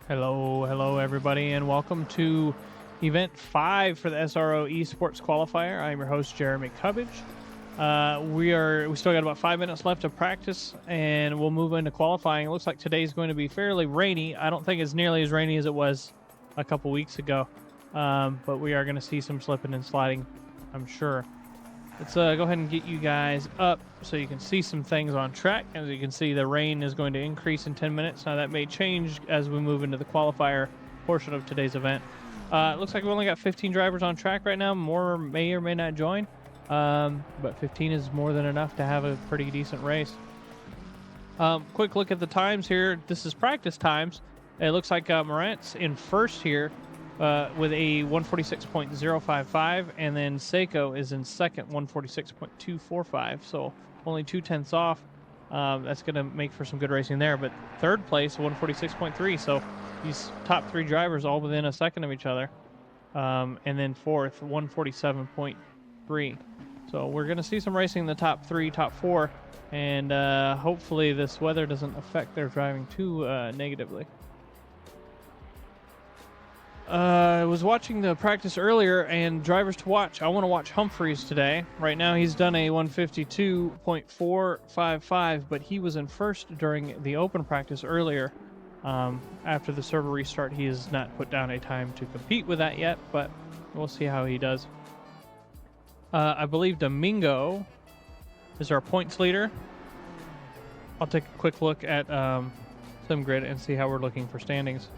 Hello everybody, and welcome to Event 5 for the SRO ESPORTS Qualifier. I'm your host, Jeremy Cubbage. We still got about 5 minutes left of practice, and we'll move into qualifying. It looks like today's going to be fairly rainy. I don't think it's nearly as rainy as it was a couple weeks ago, but we are going to see some slipping and sliding, I'm sure. Let's go ahead and get you guys up so you can see some things on track. As you can see, the rain is going to increase in 10 minutes. Now, that may change as we move into the qualifier portion of today's event. It looks like we only got 15 drivers on track right now. More may or may not join, but 15 is more than enough to have a pretty decent race. Quick look at the times here. This is practice times. It looks like Morant's in first here with a 146.055, and then Seiko is in second, 146.245. So only 2/10 off. That's going to make for some good racing there. But third place, 146.3. So these top three drivers all within a second of each other. And then fourth, 147.3. So we're going to see some racing in the top three, top four, and hopefully this weather doesn't affect their driving too negatively. I was watching the practice earlier, and drivers to watch. I want to watch Humphreys today. Right now, he's done a 152.455, but he was in first during the open practice earlier. After the server restart, he has not put down a time to compete with that yet, but we'll see how he does. I believe Domingo is our points leader. I'll take a quick look at SimGrid and see how we're looking for standings.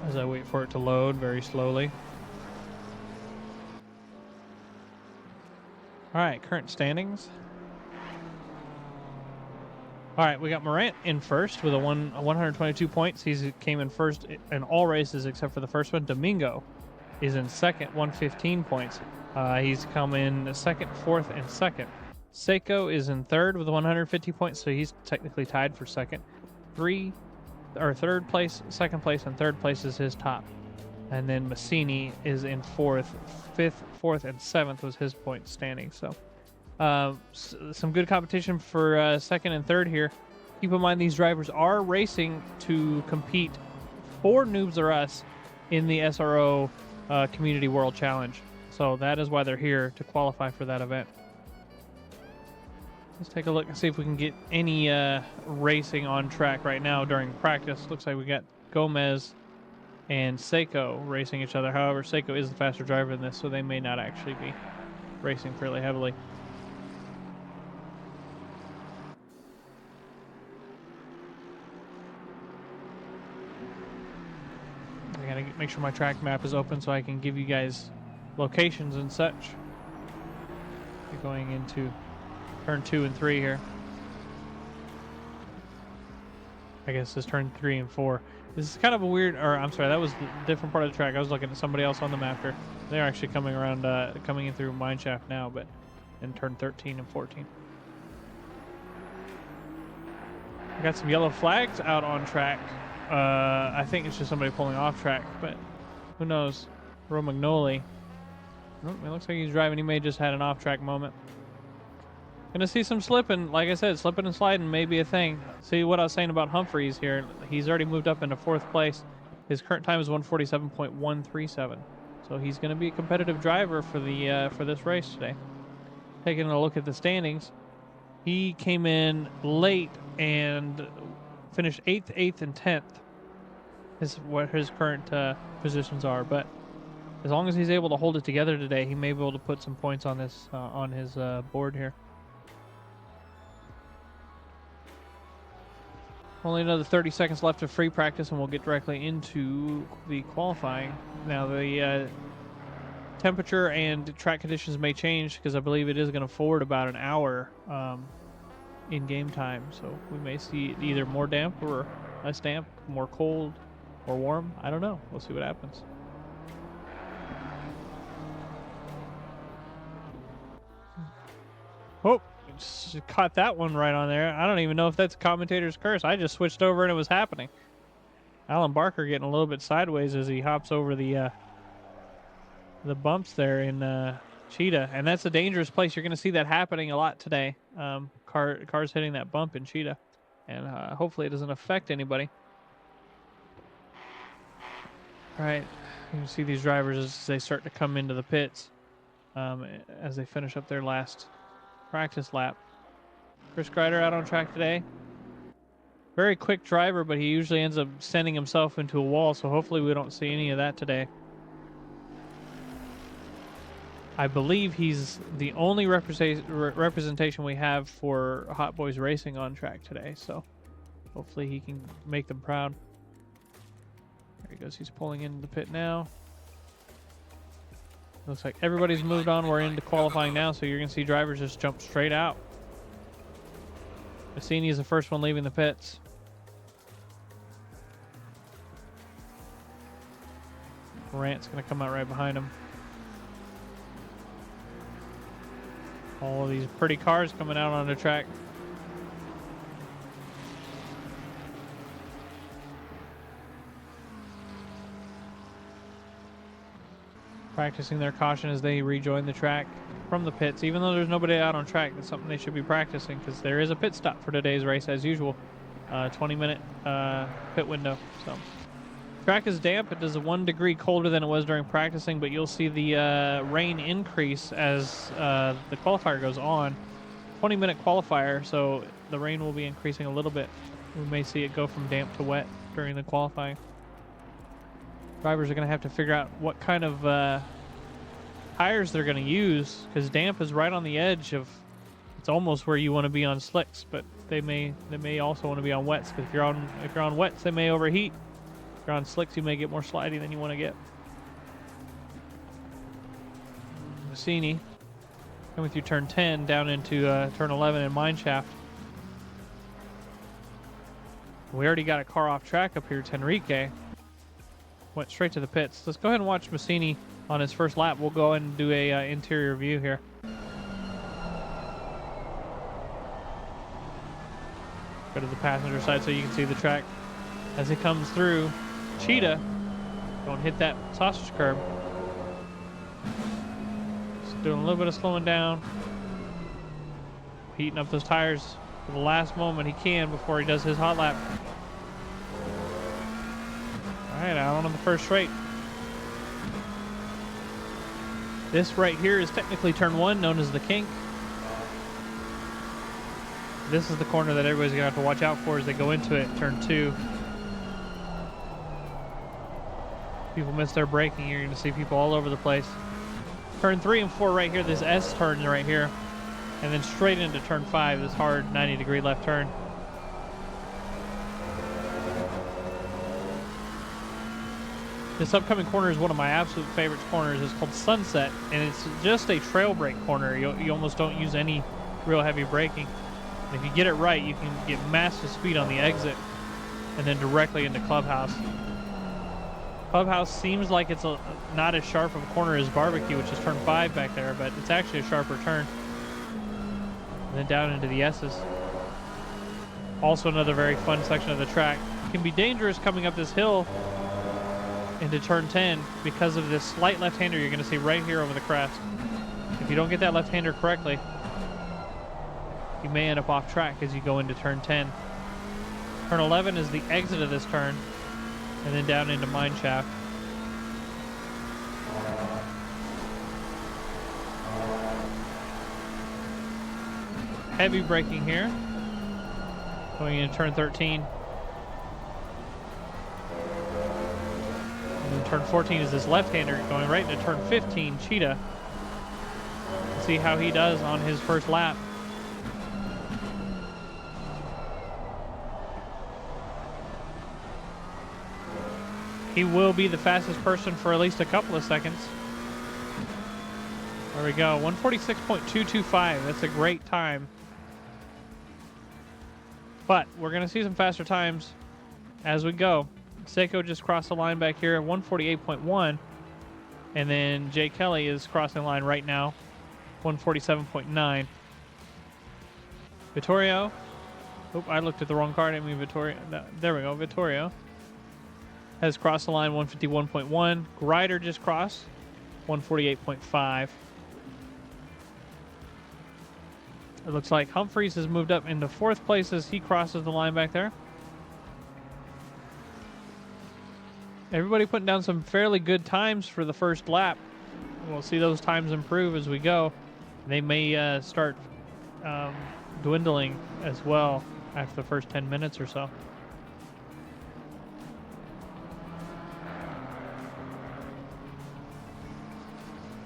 As I wait for it to load very slowly. All right, current standings. All right, we got Morant in first with 122 points. He came in first in all races except for the first one. Domingo is in second, 115 points. He's come in second, fourth, and second. Seiko is in third with 150 points, so he's technically tied for second. Third place, second place, and third place is his top. And then Massini is in fourth, fifth, fourth, and seventh was his point standing. So some good competition for second and third here. Keep in mind these drivers are racing to compete for Noobs or Us in the SRO Community World Challenge. So that is why they're here, to qualify for that event. Let's take a look and see if we can get any racing on track right now during practice. Looks like we got Gomez and Seiko racing each other. However, Seiko is the faster driver in this, so they may not actually be racing fairly heavily. I gotta make sure my track map is open so I can give you guys locations and such. We're going into turn 2 and 3 here. I guess it's turn 3 and 4. This is kind of a weird, or I'm sorry, that was a different part of the track. I was looking at somebody else on the map here. They're actually coming around, coming in through Mineshaft now, but in turn 13 and 14. I got some yellow flags out on track. I think it's just somebody pulling off track, but who knows? Romagnoli. Oh, it looks like he's driving. He may just had an off-track moment. Gonna see some slipping. Like I said, slipping and sliding may be a thing. See what I was saying about Humphreys here. He's already moved up into fourth place. His current time is 147.137. So he's gonna be a competitive driver for the for this race today. Taking a look at the standings, he came in late and finished 8th, and 10th. Is what his current positions are. But as long as he's able to hold it together today, he may be able to put some points on this on his board here. Only another 30 seconds left of free practice, and we'll get directly into the qualifying. Now, the temperature and track conditions may change because I believe it is going to forward about an hour in game time. So we may see either more damp or less damp, more cold or warm. I don't know. We'll see what happens. Oh! Just caught that one right on there. I don't even know if that's a commentator's curse. I just switched over and it was happening. Alan Barker getting a little bit sideways as he hops over the bumps there in Cheetah, and that's a dangerous place. You're going to see that happening a lot today. Cars hitting that bump in Cheetah. and hopefully it doesn't affect anybody. All right, you can see these drivers as they start to come into the pits as they finish up their last practice lap. Chris Kreider out on track today. Very quick driver, but he usually ends up sending himself into a wall, so hopefully we don't see any of that today. I believe he's the only representation we have for Hot Boys Racing on track today, so hopefully he can make them proud. There he goes. He's pulling into the pit now. Looks like everybody's moved on. We're into qualifying now, so you're going to see drivers just jump straight out. Massini is the first one leaving the pits. Grant's going to come out right behind him. All of these pretty cars coming out on the track. Practicing their caution as they rejoin the track from the pits. Even though there's nobody out on track, that's something they should be practicing because there is a pit stop for today's race as usual. 20-minute pit window. So track is damp. It is 1 degree colder than it was during practicing, but you'll see the rain increase as the qualifier goes on. 20-minute qualifier, so the rain will be increasing a little bit. We may see it go from damp to wet during the qualifying. Drivers are going to have to figure out what kind of tires they're going to use because damp is right on the edge of, it's almost where you want to be on slicks, but they may also want to be on wets because if you're on wets they may overheat. If you're on slicks you may get more slidey than you want to get. Massini coming through turn 10 down into turn 11 in mineshaft. We already got a car off track up here. It's Henrique. Went straight to the pits. Let's go ahead and watch Massini on his first lap. We'll go ahead and do a interior view here. Go to the passenger side so you can see the track as it comes through. Cheetah, don't hit that sausage curb. Just doing a little bit of slowing down. Heating up those tires for the last moment he can before he does his hot lap. All right, out on the first straight. This right here is technically turn 1, known as the kink. This is the corner that everybody's gonna have to watch out for as they go into it. Turn 2. People miss their braking. You're gonna see people all over the place. Turn 3 and 4 right here. This S turn right here, and then straight into turn 5. This hard 90-degree left turn. This upcoming corner is one of my absolute favorite corners. It's called Sunset, and it's just a trail brake corner. You almost don't use any real heavy braking. And if you get it right, you can get massive speed on the exit and then directly into Clubhouse. Clubhouse seems like it's not as sharp of a corner as Barbecue, which is turn 5 back there, but it's actually a sharper turn. And then down into the S's. Also another very fun section of the track. It can be dangerous coming up this hill into turn 10 because of this slight left-hander you're going to see right here over the crest. If you don't get that left-hander correctly, you may end up off track as you go into turn 10. Turn 11 is the exit of this turn, and then down into mineshaft. Heavy braking here. Going into turn 13. And then turn 14 is this left-hander going right into turn 15, Cheetah. See how he does on his first lap. He will be the fastest person for at least a couple of seconds. There we go, 146.225. That's a great time. But we're going to see some faster times as we go. Seiko just crossed the line back here at 148.1. And then Jay Kelly is crossing the line right now, 147.9. Vittorio. Oop, I looked at the wrong card. I didn't mean Vittorio. No, there we go. Vittorio has crossed the line, 151.1. Grider just crossed, 148.5. It looks like Humphreys has moved up into 4th place as he crosses the line back there. Everybody putting down some fairly good times for the first lap. We'll see those times improve as we go. They may start dwindling as well after the first 10 minutes or so.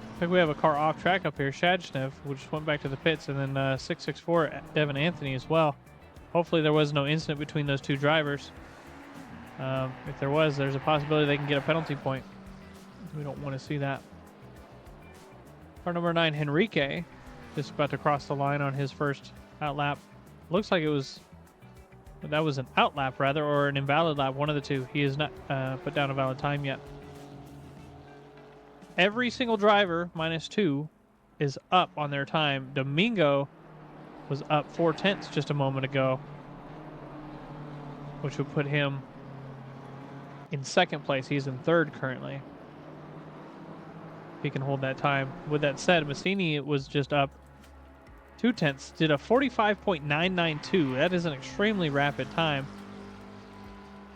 I think we have a car off track up here. Shadshnev, which went back to the pits, and then 664 Devin Anthony as well. Hopefully there was no incident between those two drivers. If there was, there's a possibility they can get a penalty point. We don't want to see that. Car number 9, Henrique, just about to cross the line on his first outlap. Looks like that was an outlap rather, or an invalid lap, one of the two. He has not put down a valid time yet. Every single driver, -2, is up on their time. Domingo was up 0.4 just a moment ago, which would put him in 2nd place. He's in 3rd currently. He can hold that time. With that said, Massini was just up 0.2, did a 45.992. That is an extremely rapid time.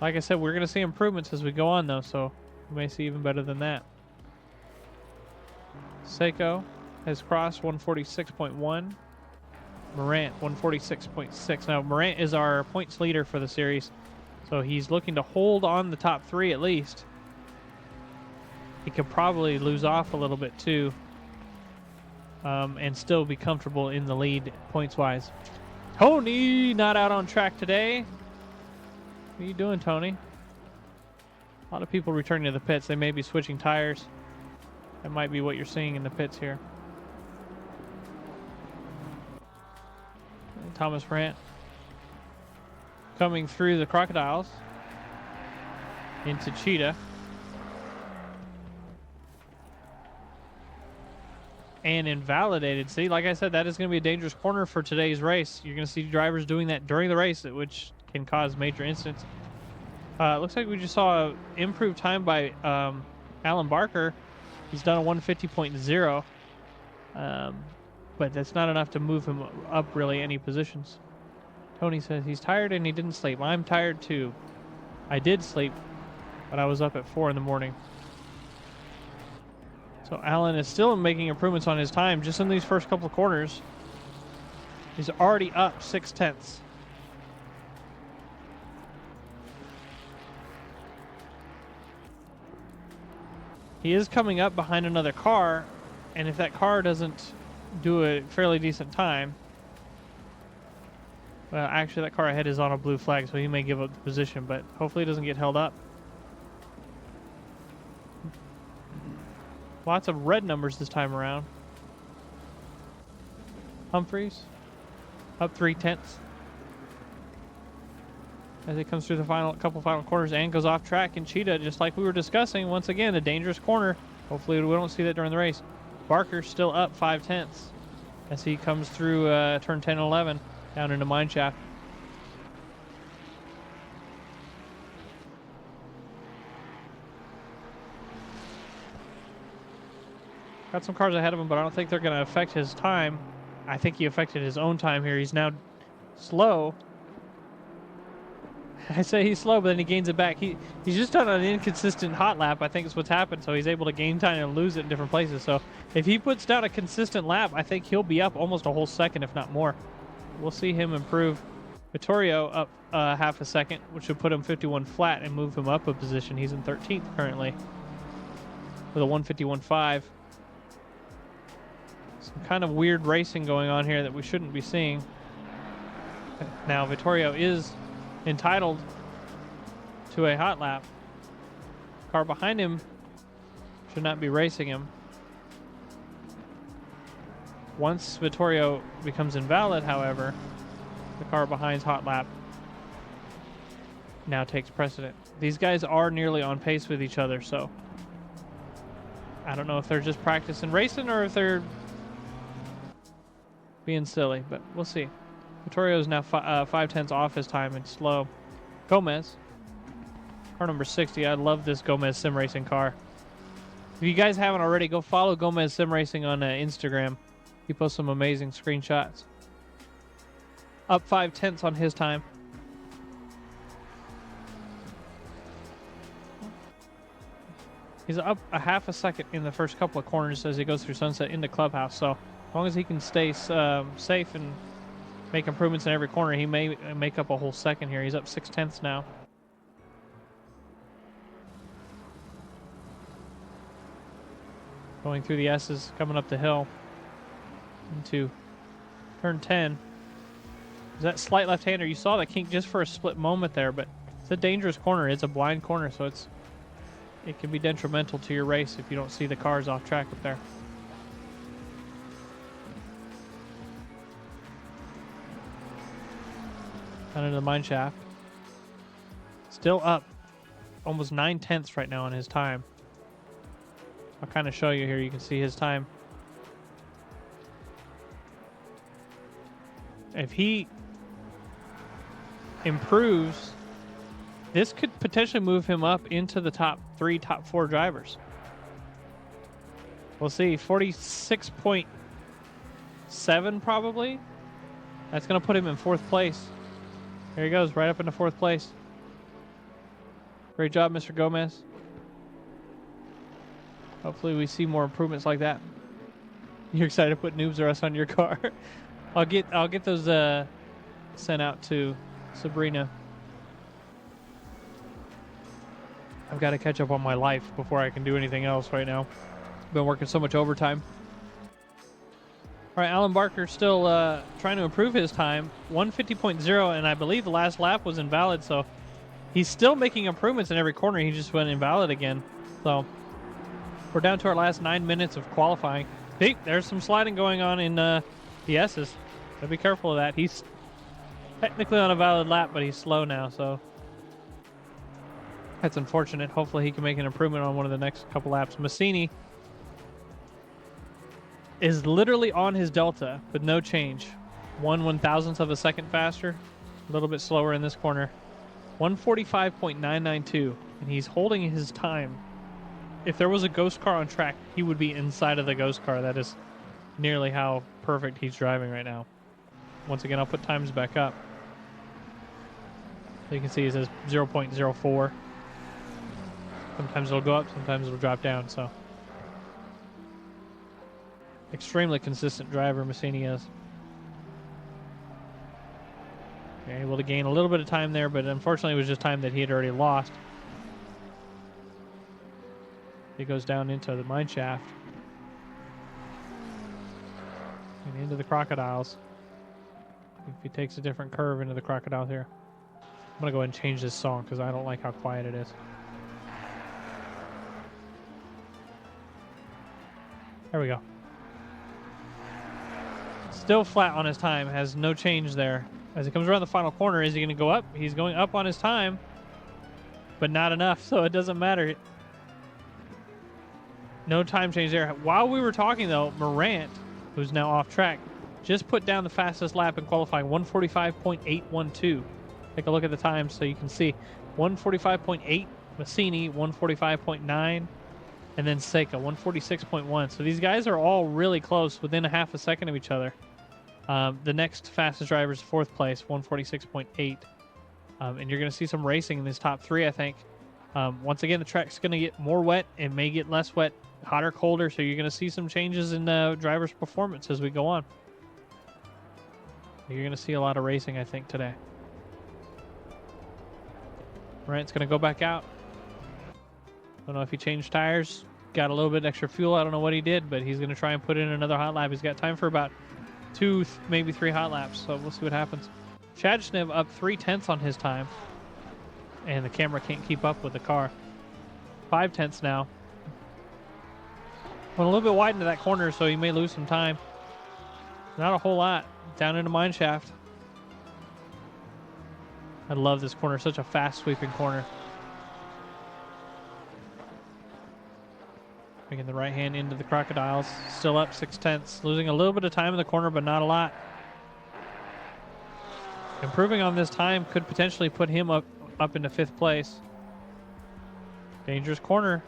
Like I said, we're going to see improvements as we go on, though, so we may see even better than that. Seiko has crossed 146.1. Morant 146.6. Now Morant is our points leader for the series, so he's looking to hold on the top 3 at least. He could probably lose off a little bit too, and still be comfortable in the lead points wise. Tony not out on track today. What are you doing, Tony? A lot of people returning to the pits. They may be switching tires. That might be what you're seeing in the pits here. And Thomas Brandt coming through the Crocodiles into Cheetah. And invalidated. See, like I said, that is going to be a dangerous corner for today's race. You're going to see drivers doing that during the race, which can cause major incidents. Looks like we just saw an improved time by Alan Barker. He's done a 150.0, but that's not enough to move him up really any positions. Tony says he's tired and he didn't sleep. I'm tired too. I did sleep, but I was up at 4 in the morning. So Alan is still making improvements on his time just in these first couple of corners. He's already up 0.6. He is coming up behind another car, and if that car doesn't do a fairly decent time, well, actually that car ahead is on a blue flag, so he may give up the position, but hopefully it doesn't get held up. Lots of red numbers this time around. Humphreys up 0.3 as it comes through the couple final corners and goes off track. And Cheetah, just like we were discussing, once again a dangerous corner. Hopefully we don't see that during the race. Barker still up 0.5 as he comes through turn 10 and 11 down into Mineshaft. Got some cars ahead of him, but I don't think they're going to affect his time. I think he affected his own time here. He's now slow. I say he's slow, but then he gains it back. He's just done an inconsistent hot lap, I think is what's happened, so he's able to gain time and lose it in different places. So if he puts down a consistent lap, I think he'll be up almost a whole second, if not more. We'll see him improve. Vittorio up half a second, which would put him 51 flat and move him up a position. He's in 13th currently with a 151.5. Some kind of weird racing going on here that we shouldn't be seeing. Now Vittorio is entitled to a hot lap. Car behind him should not be racing him. Once Vittorio becomes invalid, however, the car behind's hot lap now takes precedent. These guys are nearly on pace with each other, so I don't know if they're just practicing racing or if they're being silly, but we'll see. Vittorio is now 0.5 off his time and slow. Gomez, car number 60. I love this Gomez sim racing car. If you guys haven't already, go follow Gomez sim racing on Instagram. He posts some amazing screenshots. up 5/10 on his time. He's up a half a second in the first couple of corners as he goes through Sunset into Clubhouse. So as long as he can stay safe and make improvements in every corner, he may make up a whole second here. He's up 6/10 now. Going through the S's, coming up the hill into turn 10. Is that slight left-hander? You saw the kink just for a split moment there, but it's a dangerous corner. It's a blind corner, so it can be detrimental to your race if you don't see the cars off track up there. Down into the mine shaft. Still up almost 9/10 right now on his time. I'll kind of show you here. You can see his time. If he improves, this could potentially move him up into the top 3, top 4 drivers. We'll see. 46.7 probably. That's going to put him in 4th place. There he goes, right up into 4th place. Great job, Mr. Gomez. Hopefully we see more improvements like that. You're excited to put Noobs or us on your car? I'll get those sent out to Sabrina. I've got to catch up on my life before I can do anything else right now. Been working so much overtime. All right, Alan Barker still trying to improve his time. 150.0, and I believe the last lap was invalid, so he's still making improvements in every corner. He just went invalid again. So we're down to our last 9 minutes of qualifying. Hey, there's some sliding going on in the S's. So be careful of that. He's technically on a valid lap, but he's slow now, so that's unfortunate. Hopefully he can make an improvement on one of the next couple laps. Massini is literally on his delta with no change. 1/1000th of a second faster. A little bit slower in this corner. 145.992, and he's holding his time. If there was a ghost car on track, he would be inside of the ghost car. That is nearly how perfect he's driving right now. Once again, I'll put times back up. So you can see it says 0.04. Sometimes it'll go up, sometimes it'll drop down. So extremely consistent driver Massini is. Okay, able to gain a little bit of time there, but unfortunately it was just time that he had already lost. He goes down into the mine shaft and into the crocodiles. If he takes a different curve into the crocodile here. I'm gonna go ahead and change this song because I don't like how quiet it is. There we go. Still flat on his time, has no change there. As he comes around the final corner, is he going to go up? He's going up on his time, but not enough, so it doesn't matter. No time change there. While we were talking, though, Morant, who's now off track, just put down the fastest lap in qualifying, 145.812. Take a look at the times so you can see. 145.8, Massini, 145.9, and then Seika, 146.1. So these guys are all really close, within a half a second of each other. The next fastest driver is 4th place, 146.8. And you're going to see some racing in this top 3, I think. Once again, the track's going to get more wet. It may get less wet, hotter, colder. So you're going to see some changes in drivers' performance as we go on. You're going to see a lot of racing, I think, today. Morant's going to go back out. Don't know if he changed tires, got a little bit extra fuel. I don't know what he did, but he's going to try and put in another hot lap. He's got time for about 2, maybe 3 hot laps, so we'll see what happens. Chad Schnev up 3/10 on his time, and the camera can't keep up with the car. 5/10 now. Went a little bit wide into that corner, so he may lose some time. Not a whole lot. Down into mine shaft. I love this corner. Such a fast sweeping corner. Making the right hand into the crocodiles. Still up 6/10. Losing a little bit of time in the corner, but not a lot. Improving on this time could potentially put him up into 5th place. Dangerous corner.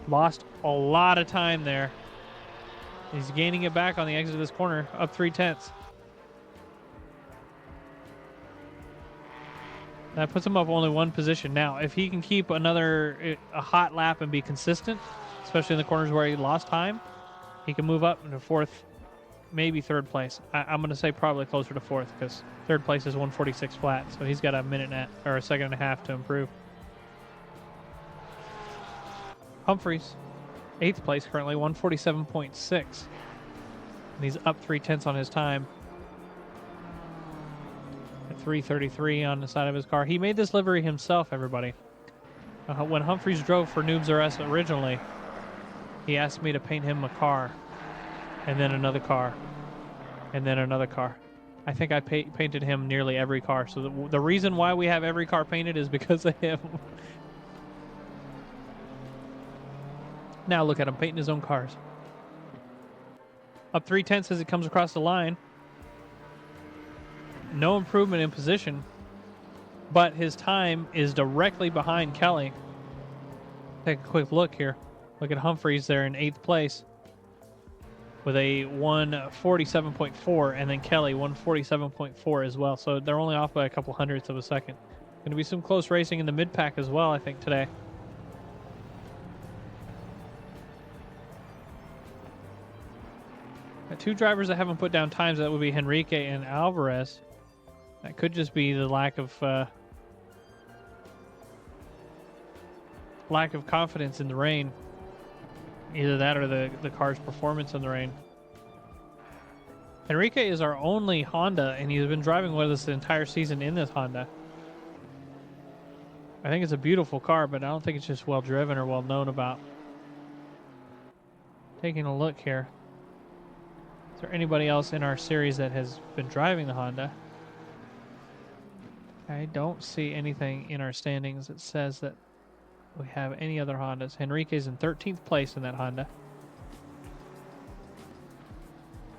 Lost a lot of time there. He's gaining it back on the exit of this corner. Up 3/10. That puts him up only one position. Now, if he can keep a hot lap and be consistent, especially in the corners where he lost time, he can move up into fourth, maybe third place. I'm going to say probably closer to fourth because third place is 146 flat, so he's got a a second and a half to improve. Humphreys, 8th place currently, 147.6. And he's up 3/10 on his time. At 3:33 on the side of his car. He made this livery himself, everybody. When Humphreys drove for Noobs R Us originally, he asked me to paint him a car, and then another car, and then another car. I think I painted him nearly every car. So the reason why we have every car painted is because of him. Now look at him painting his own cars. Up 3/10 as he comes across the line. No improvement in position, but his time is directly behind Kelly. Take a quick look here. Look at Humphreys there in 8th place with a 147.4, and then Kelly 147.4 as well. So they're only off by a couple hundredths of a second. Going to be some close racing in the mid-pack as well, I think, today. Got two drivers that haven't put down times. That would be Henrique and Alvarez. That could just be the lack of confidence in the rain. Either that or the car's performance in the rain. Henrique is our only Honda, and he's been driving with us the entire season in this Honda. I think it's a beautiful car, but I don't think it's just well driven or well known about. Taking a look here. Is there anybody else in our series that has been driving the Honda? I don't see anything in our standings that says that we have any other Hondas. Henrique's in 13th place in that Honda.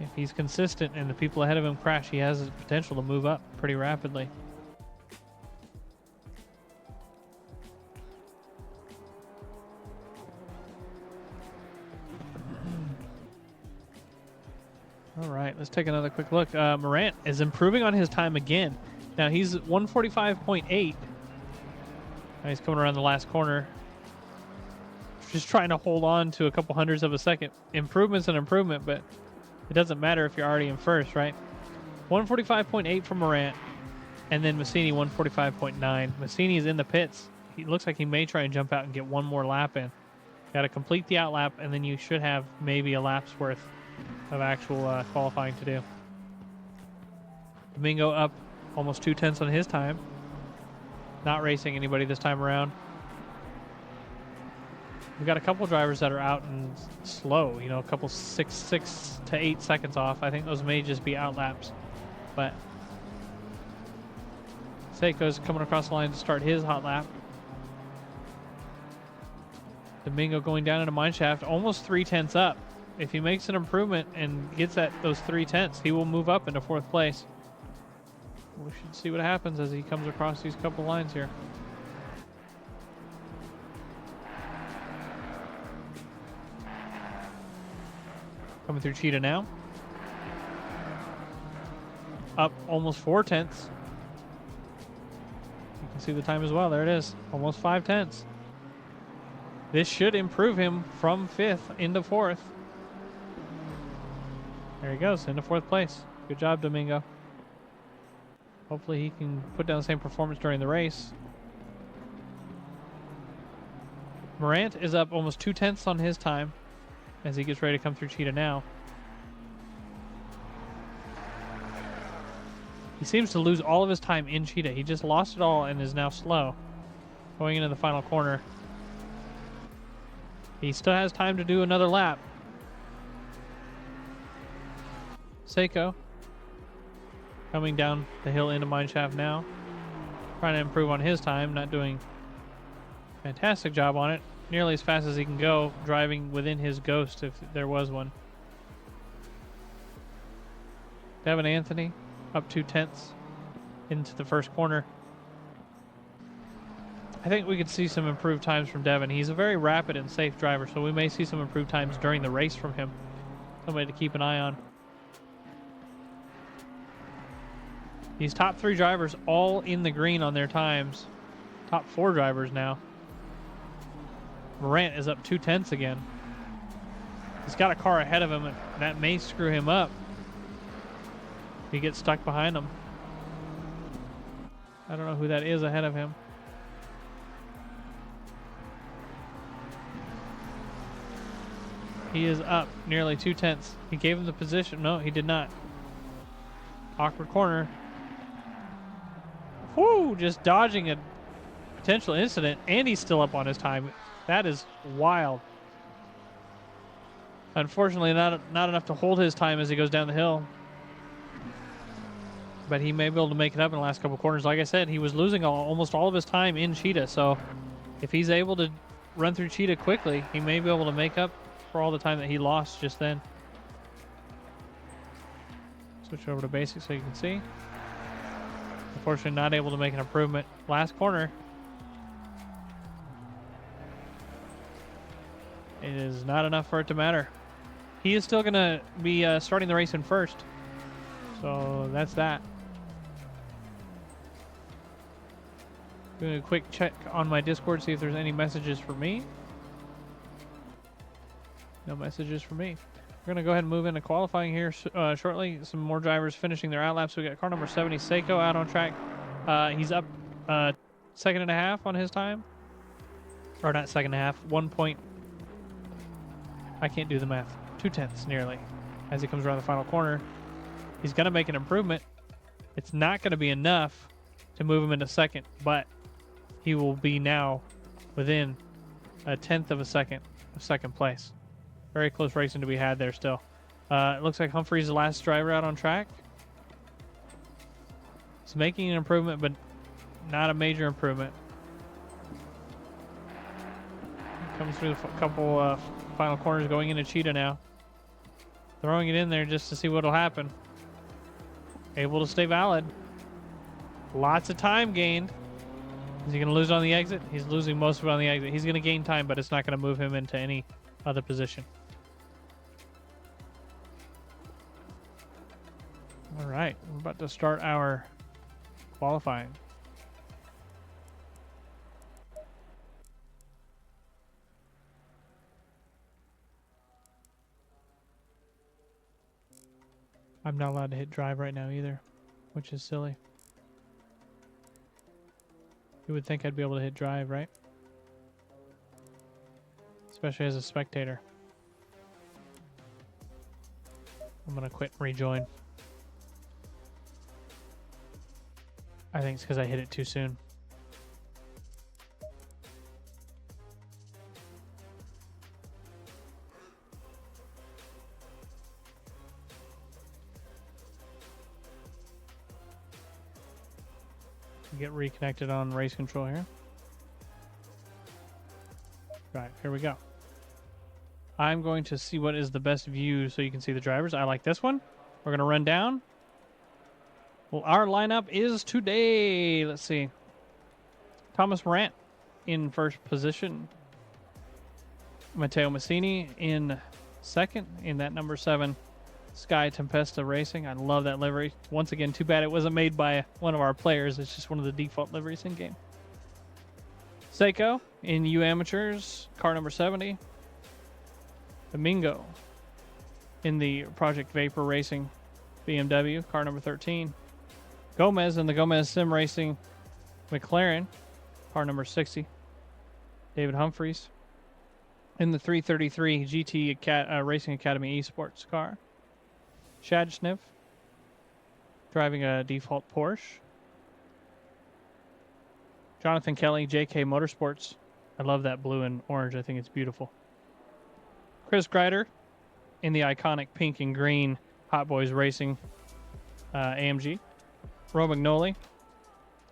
If he's consistent and the people ahead of him crash, he has the potential to move up pretty rapidly. All right, let's take another quick look. Morant is improving on his time again. Now he's 145.8. Now he's coming around the last corner. Just trying to hold on to a couple hundredths of a second. Improvement's an improvement, but it doesn't matter if you're already in first, right? 145.8 from Morant, and then Massini 145.9. Massini is in the pits. He looks like he may try and jump out and get one more lap in. Got to complete the outlap, and then you should have maybe a lap's worth of actual qualifying to do. Domingo up almost 2/10 on his time. Not racing anybody this time around. We've got a couple drivers that are out and slow, you know, a couple 6 to 8 seconds off. I think those may just be outlaps. But Seiko's coming across the line to start his hot lap. Domingo going down into mineshaft, almost 3/10 up. If he makes an improvement and gets at those 3/10, he will move up into 4th place. We should see what happens as he comes across these couple lines here. Coming through Cheetah now. Up almost 4/10. You can see the time as well. There it is. Almost 5/10. This should improve him from 5th into 4th. There he goes, into 4th place. Good job, Domingo. Hopefully he can put down the same performance during the race. Morant is up almost 2/10 on his time as he gets ready to come through Cheetah now. He seems to lose all of his time in Cheetah. He just lost it all and is now slow. Going into the final corner. He still has time to do another lap. Seiko coming down the hill into mineshaft now. Trying to improve on his time, not doing a fantastic job on it. Nearly as fast as he can go, driving within his ghost if there was one. Devin Anthony up 2/10 into the first corner. I think we could see some improved times from Devin. He's a very rapid and safe driver, so we may see some improved times during the race from him. Somebody to keep an eye on. These top 3 drivers all in the green on their times. Top 4 drivers now. Morant is up 2/10 again. He's got a car ahead of him, and that may screw him up. He gets stuck behind him. I don't know who that is ahead of him. He is up nearly 2/10. He gave him the position. No, he did not. Awkward corner. Whoo! Just dodging a potential incident, and he's still up on his time. That is wild. Unfortunately, not enough to hold his time as he goes down the hill. But he may be able to make it up in the last couple corners. Like I said, he was losing almost all of his time in Cheetah. So if he's able to run through Cheetah quickly, he may be able to make up for all the time that he lost just then. Switch over to basics so you can see. Unfortunately, not able to make an improvement. Last corner. It is not enough for it to matter. He is still going to be starting the race in first. So that's that. Doing a quick check on my Discord, see if there's any messages for me. No messages for me. We're going to go ahead and move into qualifying here shortly. Some more drivers finishing their outlaps. We got car number 70, Seiko, out on track. He's up 1.5 seconds on his time. Or not 1.5 seconds, 1 point. I can't do the math. 2/10 nearly as he comes around the final corner. He's going to make an improvement. It's not going to be enough to move him into second, but he will be now within 1/10 of a second of second place. Very close racing to be had there still. It looks like Humphrey's the last driver out on track. He's making an improvement, but not a major improvement. Comes through a couple final corners going into Cheetah now. Throwing it in there just to see what'll happen. Able to stay valid. Lots of time gained. Is he going to lose on the exit? He's losing most of it on the exit. He's going to gain time, but it's not going to move him into any other position. All right, we're about to start our qualifying. I'm not allowed to hit drive right now either, which is silly. You would think I'd be able to hit drive, right? Especially as a spectator. I'm gonna quit and rejoin. I think it's because I hit it too soon. Get reconnected on race control here. Right, here we go. I'm going to see what is the best view so you can see the drivers. I like this one. We're going to run down. Well, our lineup is today. Let's see. Thomas Morant in first position. Matteo Massini in second in that number 7 Sky Tempesta Racing. I love that livery. Once again, too bad it wasn't made by one of our players. It's just one of the default liveries in game. Seiko in U Amateurs, car number 70. Domingo in the Project Vapor Racing BMW, car number 13. Gomez in the Gomez Sim Racing McLaren, car number 60. David Humphreys in the 333 GT Racing Academy Esports car. Shad Schniff driving a default Porsche. Jonathan Kelly, JK Motorsports. I love that blue and orange. I think it's beautiful. Chris Greider in the iconic pink and green Hot Boys Racing AMG. Ro Magnoli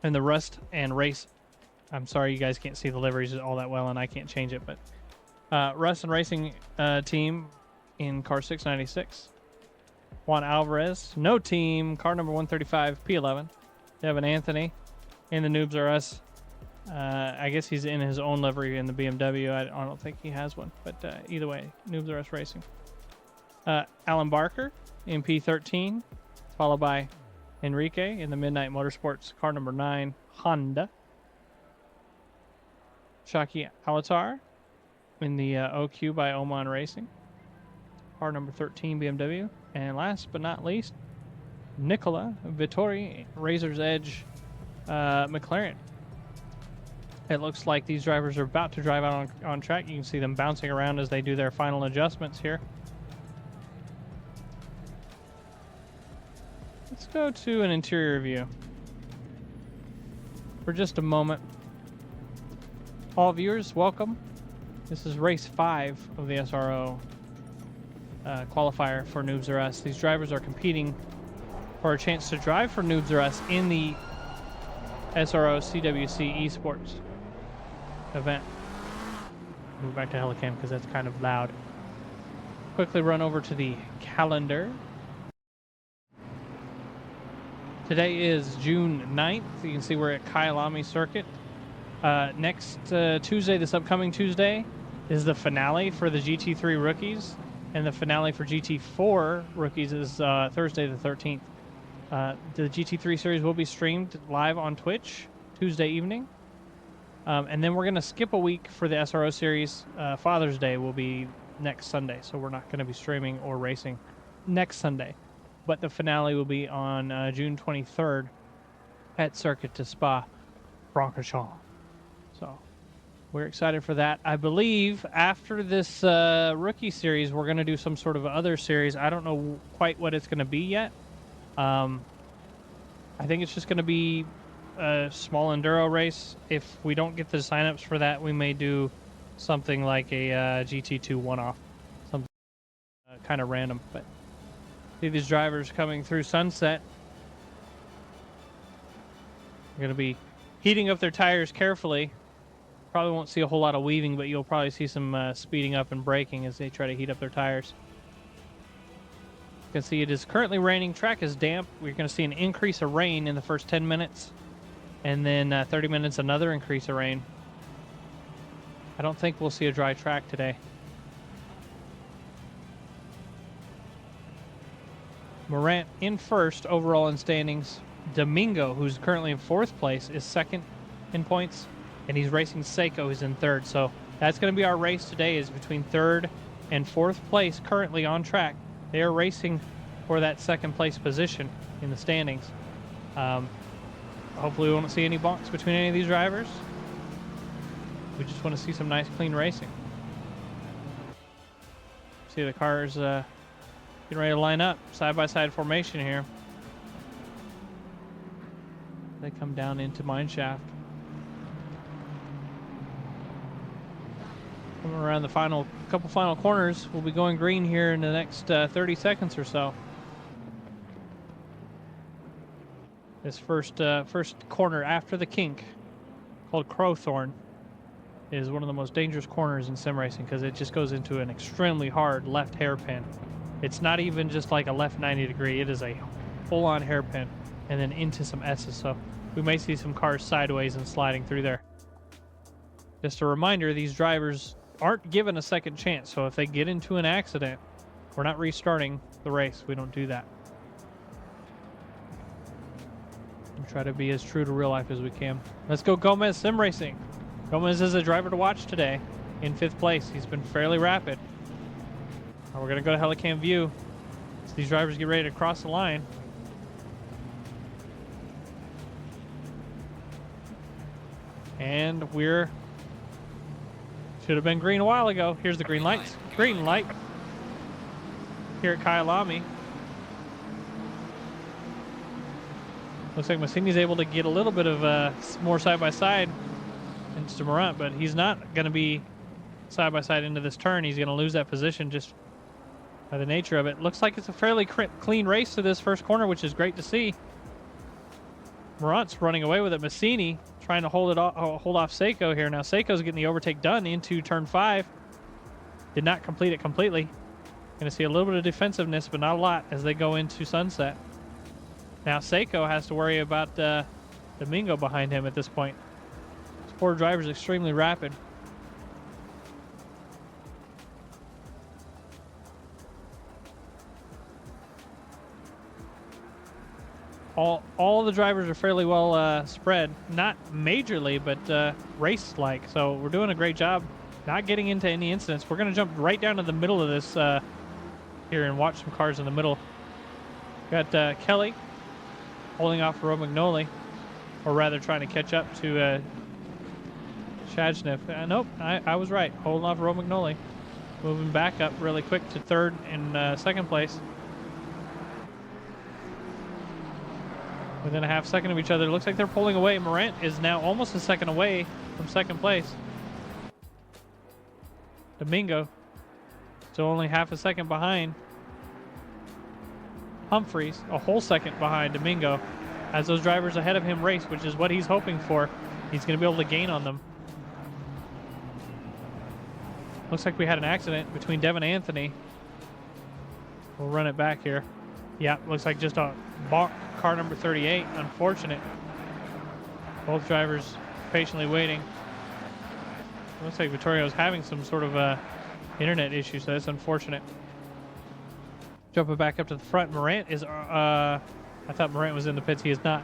in the Rust and Race. I'm sorry you guys can't see the liveries all that well and I can't change it, but Rust and Racing team in car 696. Juan Alvarez, no team, car number 135, P11. Devin Anthony in the Noobs R Us. I guess he's in his own livery in the BMW. I don't think he has one, but either way, Noobs R Us Racing. Alan Barker in P13, followed by Enrique in the Midnight Motorsports car number 9 Honda. Shaki Alatar in the OQ by Oman Racing. Car number 13 BMW. And last but not least, Nicola Vittori, Razor's Edge McLaren. It looks like these drivers are about to drive out on track. You can see them bouncing around as they do their final adjustments here. Let's go to an interior view for just a moment. All viewers, welcome. This is race 5 of the SRO qualifier for Noobs or Us. These drivers are competing for a chance to drive for Noobs or Us in the SRO CWC ESPORTS event. Move back to Helicam because that's kind of loud. Quickly run over to the calendar. Today is June 9th. You can see we're at Kyalami Circuit. Next Tuesday, this upcoming Tuesday, is the finale for the GT3 rookies, and the finale for GT4 rookies is Thursday the 13th. The GT3 series will be streamed live on Twitch Tuesday evening. And then we're going to skip a week for the SRO series. Father's Day will be next Sunday, so we're not going to be streaming or racing next Sunday. But the finale will be on June 23rd at Circuit de Spa-Francorchamps. So we're excited for that. I believe after this rookie series, we're going to do some sort of other series. I don't know quite what it's going to be yet. I think it's just going to be a small enduro race. If we don't get the signups for that, we may do something like a GT2 one-off, something kind of random. But see these drivers coming through Sunset. They're going to be heating up their tires carefully. Probably won't see a whole lot of weaving, but you'll probably see some speeding up and braking as they try to heat up their tires. You can see it is currently raining. Track is damp. We're going to see an increase of rain in the first 10 minutes. And then 30 minutes, another increase of rain. I don't think we'll see a dry track today. Morant in first overall in standings. Domingo, who's currently in 4th place, is 2nd in points. And he's racing Seiko, who's in 3rd. So that's going to be our race today, is between 3rd and 4th place currently on track. They are racing for that 2nd place position in the standings. Hopefully we won't see any bonks between any of these drivers. We just want to see some nice, clean racing. See the cars getting ready to line up. Side-by-side formation here. They come down into mine shaft. Coming around the couple final corners. We'll be going green here in the next 30 seconds or so. This first corner after the kink, called Crowthorne, is one of the most dangerous corners in sim racing because it just goes into an extremely hard left hairpin. It's not even just like a left 90 degree. It is a full-on hairpin and then into some S's. So we may see some cars sideways and sliding through there. Just a reminder, these drivers aren't given a second chance. So if they get into an accident, we're not restarting the race. We don't do that. We try to be as true to real life as we can. Let's go Gomez Sim Racing. Gomez is a driver to watch today in 5th place. He's been fairly rapid. We're going to go to Helicam view as these drivers get ready to cross the line. And should have been green a while ago. Here's the green lights. Green light here at Kyalami. Looks like Massini's able to get a little bit of more side-by-side into Morant, but he's not going to be side-by-side into this turn. He's going to lose that position just by the nature of it. Looks like it's a fairly clean race to this first corner, which is great to see. Morant's running away with it. Massini trying to hold off Seiko here. Now Seiko's getting the overtake done into turn 5. Did not complete it completely. Going to see a little bit of defensiveness, but not a lot as they go into Sunset. Now Seiko has to worry about Domingo behind him at this point. This poor driver's extremely rapid. all the drivers are fairly well spread, not majorly, but race-like. So we're doing a great job not getting into any incidents. We're going to jump right down to the middle of this here and watch some cars in the middle. Got Kelly holding off Roe McNolly, or rather trying to catch up to Shajnev. Nope, I was right. Holding off Roe McNolly. Moving back up really quick to third and second place. Within a half second of each other. Looks like they're pulling away. Morant is now almost a second away from second place. Domingo still only half a second behind. Humphreys a whole second behind Domingo as those drivers ahead of him race, which is what he's hoping for. He's going to be able to gain on them. Looks like we had an accident between Devin and Anthony. We'll run it back here. Yeah, looks like just a bonk, car number 38. Unfortunate. Both drivers patiently waiting. Looks like Vittorio's having some sort of internet issue, so that's unfortunate. Jumping back up to the front, Morant is, I thought Morant was in the pits. He is not.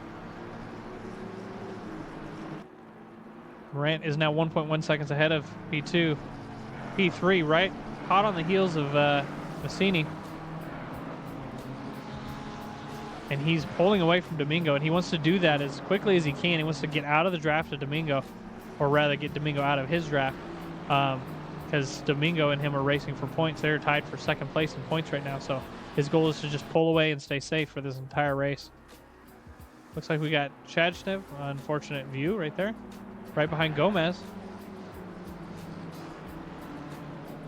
Morant is now 1.1 seconds ahead of P2. P3, right? Hot on the heels of Massini. And he's pulling away from Domingo, and he wants to do that as quickly as he can. He wants to get out of the draft of Domingo, or rather get Domingo out of his draft, because Domingo and him are racing for points. They're tied for second place in points right now, so his goal is to just pull away and stay safe for this entire race. Looks like we got Shajnev, unfortunate view right there, right behind Gomez.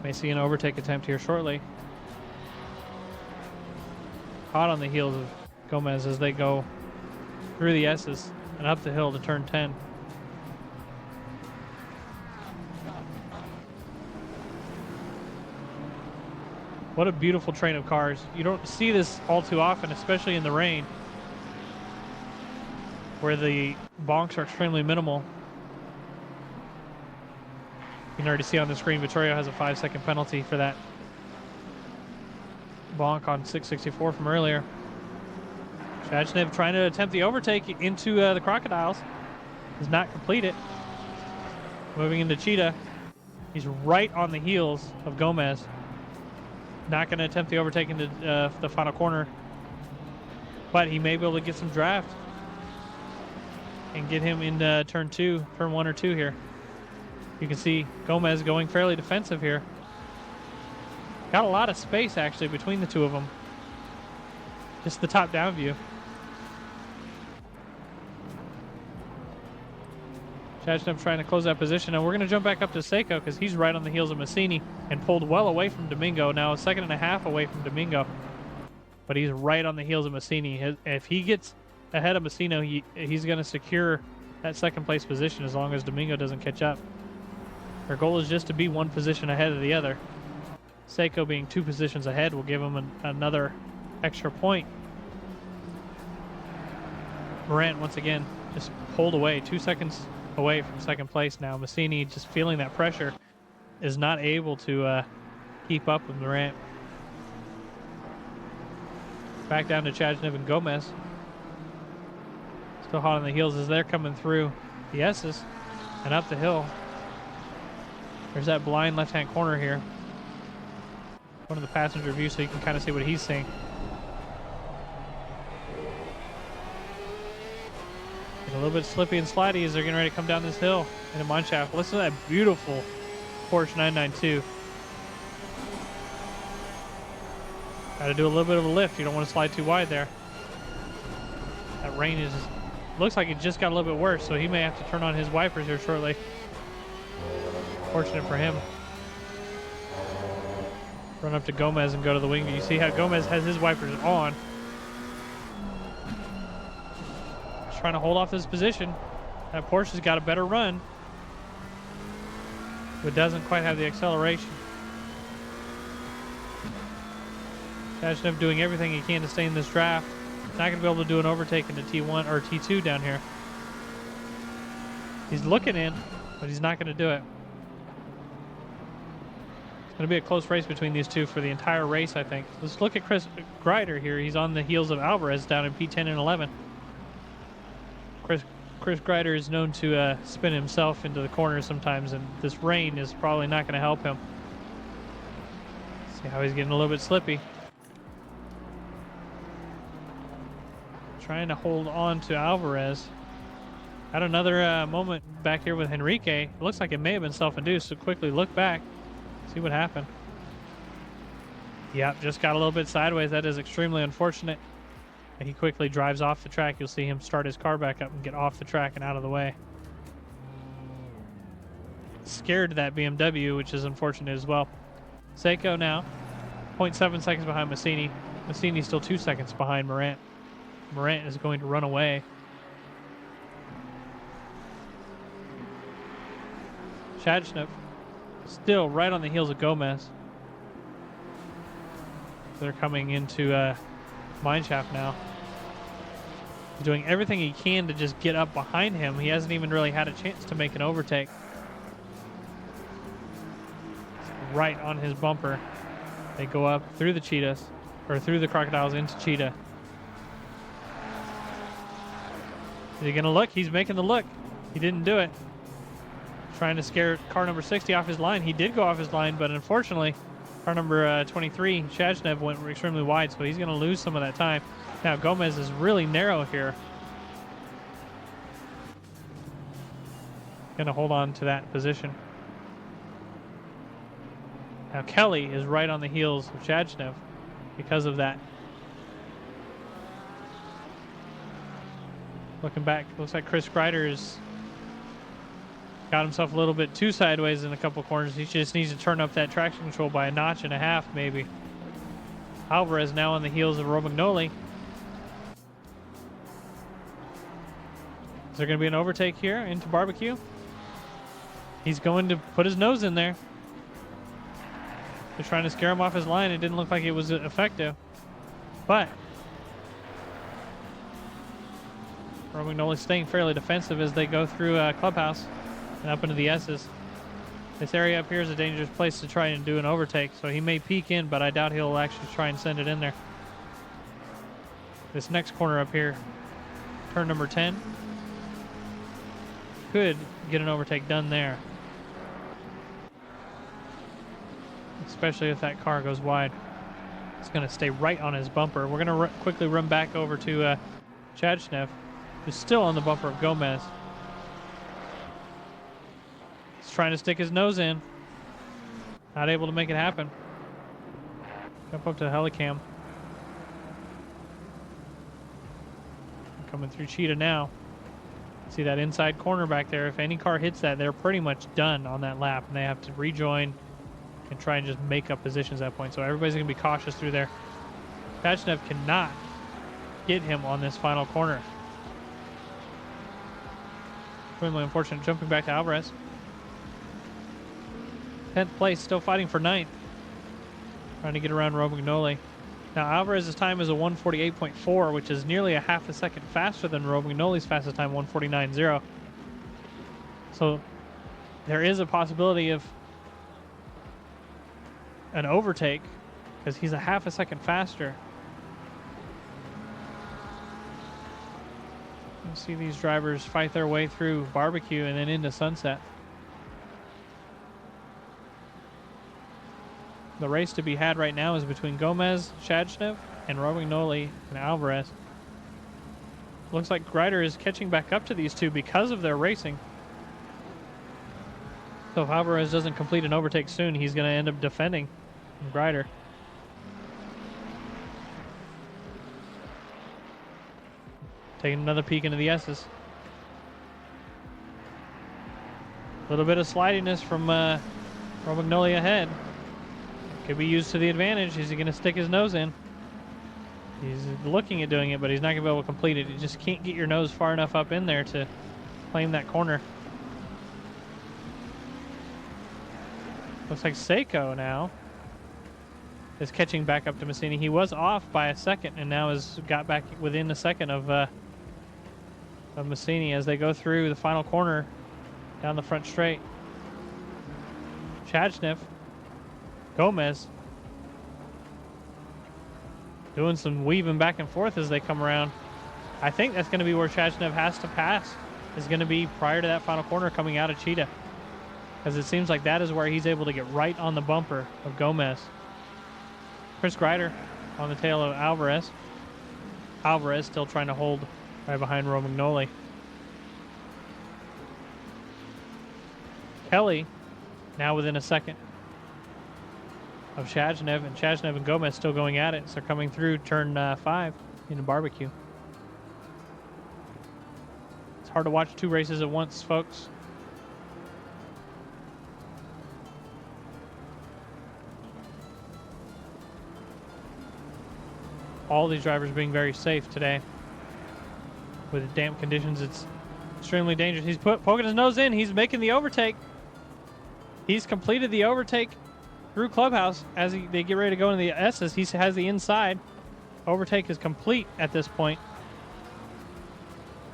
May see an overtake attempt here shortly. Hot on the heels of Gomez as they go through the S's and up the hill to turn 10. What a beautiful train of cars. You don't see this all too often, especially in the rain, where the bonks are extremely minimal. You can already see on the screen, Vittorio has a 5-second penalty for that bonk on 664 from earlier. Shajnev trying to attempt the overtake into the Crocodiles. Does not complete it. Moving into Cheetah. He's right on the heels of Gomez. Not going to attempt the overtake into the final corner. But he may be able to get some draft and get him into turn 1 or 2 here. You can see Gomez going fairly defensive here. Got a lot of space actually between the two of them. Just the top-down view. Shajnev trying to close that position. Now we're going to jump back up to Seiko because he's right on the heels of Massini and pulled well away from Domingo. Now a second and a half away from Domingo. But he's right on the heels of Massini. If he gets ahead of Massino, he's going to secure that second place position as long as Domingo doesn't catch up. Our goal is just to be one position ahead of the other. Seiko being 2 positions ahead will give him another extra point. Morant once again just pulled away, 2 seconds away from second place now. Massini, just feeling that pressure, is not able to keep up with Morant. Back down to Shajnev and Gomez. Still hot on the heels as they're coming through the S's and up the hill. There's that blind left-hand corner here. One of the passenger view so you can kind of see what he's seeing. A little bit slippy and slidey as they're getting ready to come down this hill into Mineshaft. Listen to that beautiful Porsche 992. Got to do a little bit of a lift. You don't want to slide too wide there. That rain is looks like it just got a little bit worse, so he may have to turn on his wipers here shortly. Fortunate for him. Run up to Gomez and go to the wing. You see how Gomez has his wipers on. Just trying to hold off this position. That Porsche's got a better run, but doesn't quite have the acceleration. Shajnev doing everything he can to stay in this draft. Not going to be able to do an overtake into T1 or T2 down here. He's looking in, but he's not going to do it. It's going to be a close race between these two for the entire race, I think. Let's look at Chris Greider here. He's on the heels of Alvarez down in P10 and 11. Chris Greider is known to spin himself into the corner sometimes, and this rain is probably not going to help him. See how he's getting a little bit slippy. Trying to hold on to Alvarez. Had another moment back here with Henrique. It looks like it may have been self-induced, so quickly look back, see what happened. Yep, just got a little bit sideways. That is extremely unfortunate. He quickly drives off the track. You'll see him start his car back up and get off the track and out of the way. Scared that BMW, which is unfortunate as well. Seiko now, 0.7 seconds behind Massini. Massini's still 2 seconds behind Morant. Morant is going to run away. Chadshnev still right on the heels of Gomez. They're coming into Mineshaft now. He's doing everything he can to just get up behind him. He hasn't even really had a chance to make an overtake. It's right on his bumper. They go up through the cheetahs, or through the crocodiles into cheetah. Is he gonna look? He's making the look. He didn't do it. Trying to scare car number 60 off his line. He did go off his line, but unfortunately, car number 23, Chadshnev, went extremely wide, so he's going to lose some of that time. Now Gomez is really narrow here. Going to hold on to that position. Now Kelly is right on the heels of Chadshnev because of that. Looking back, looks like Chris Greider is got himself a little bit too sideways in a couple corners. He just needs to turn up that traction control by a notch and a half, maybe. Alvarez now on the heels of Romagnoli. Is there going to be an overtake here into Barbecue? He's going to put his nose in there. They're trying to scare him off his line. It didn't look like it was effective. But Romagnoli staying fairly defensive as they go through Clubhouse and up into the S's. This area up here is a dangerous place to try and do an overtake, so he may peek in, but I doubt he'll actually try and send it in there. This next corner up here, turn number 10, could get an overtake done there. Especially if that car goes wide. It's going to stay right on his bumper. We're going to quickly run back over to Chadshnev, who's still on the bumper of Gomez. Trying to stick his nose in. Not able to make it happen. Jump up to the helicam. Coming through Cheetah now. See that inside corner back there. If any car hits that, they're pretty much done on that lap, and they have to rejoin and try and just make up positions at that point. So everybody's going to be cautious through there. Chadshnev cannot get him on this final corner. Extremely unfortunate. Jumping back to Alvarez. 10th place, still fighting for 9th. Trying to get around Romagnoli. Now Alvarez's time is a 148.4, which is nearly a half a second faster than Romagnoli's fastest time, 149.0. So there is a possibility of an overtake because he's a half a second faster. You see these drivers fight their way through Barbecue and then into Sunset. The race to be had right now is between Gomez, Chadshnev, and Romagnoli and Alvarez. Looks like Greider is catching back up to these two because of their racing. So if Alvarez doesn't complete an overtake soon, he's going to end up defending Greider. Taking another peek into the S's. A little bit of slidiness from Romagnoli ahead. Could be used to the advantage. Is he going to stick his nose in? He's looking at doing it, but he's not going to be able to complete it. You just can't get your nose far enough up in there to claim that corner. Looks like Seiko now is catching back up to Massini. He was off by a second and now has got back within a second of Massini as they go through the final corner down the front straight. Chadshnev, Gomez doing some weaving back and forth as they come around. I think that's going to be where Shachnev has to pass. Is going to be prior to that final corner coming out of Cheetah. Because it seems like that is where he's able to get right on the bumper of Gomez. Chris Greider on the tail of Alvarez. Alvarez still trying to hold right behind Romagnoli. Kelly now within a second of Shachnev, and Shachnev and Gomez still going at it. So they're coming through turn 5 in a barbecue. It's hard to watch two races at once, folks. All these drivers being very safe today. With damp conditions, it's extremely dangerous. He's poking his nose in. He's making the overtake. He's completed the overtake through Clubhouse as they get ready to go into the S's. He has the inside. Overtake is complete at this point.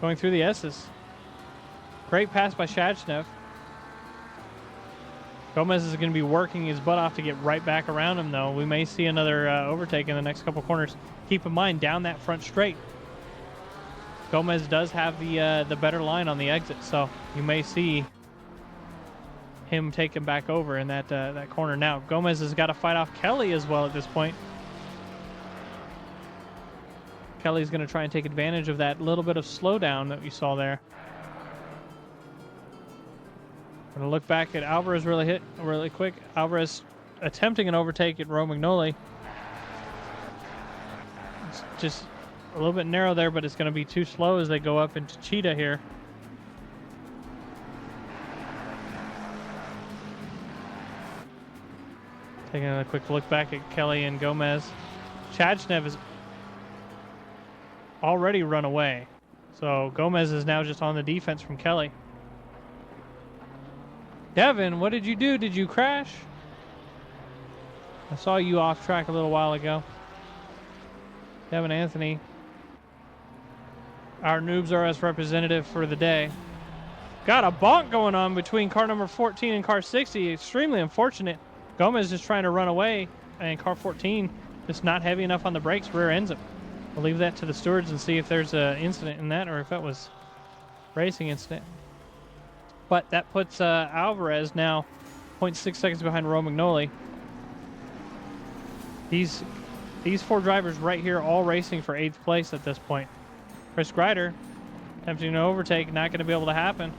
Going through the S's. Great pass by Shachnev. Gomez is going to be working his butt off to get right back around him, though. We may see another overtake in the next couple corners. Keep in mind, down that front straight, Gomez does have the better line on the exit, so you may see him take him back over in that corner. Now Gomez has got to fight off Kelly as well at this point. Kelly's going to try and take advantage of that little bit of slowdown that we saw there. Going to look back at Alvarez really quick. Alvarez attempting an overtake at Romagnoli. It's just a little bit narrow there, but it's going to be too slow as they go up into Cheetah here. Taking a quick look back at Kelly and Gomez. Shachnev has already run away. So Gomez is now just on the defense from Kelly. Devin, what did you do? Did you crash? I saw you off track a little while ago. Devin Anthony, our Noobs RS representative for the day. Got a bonk going on between car number 14 and car 60. Extremely unfortunate. Gomez just trying to run away, and car 14 just not heavy enough on the brakes, rear ends him. We'll leave that to the stewards and see if there's an incident in that or if that was racing incident. But that puts Alvarez now 0.6 seconds behind Romagnoli. These four drivers right here all racing for 8th place at this point. Chris Greider attempting to overtake, not going to be able to happen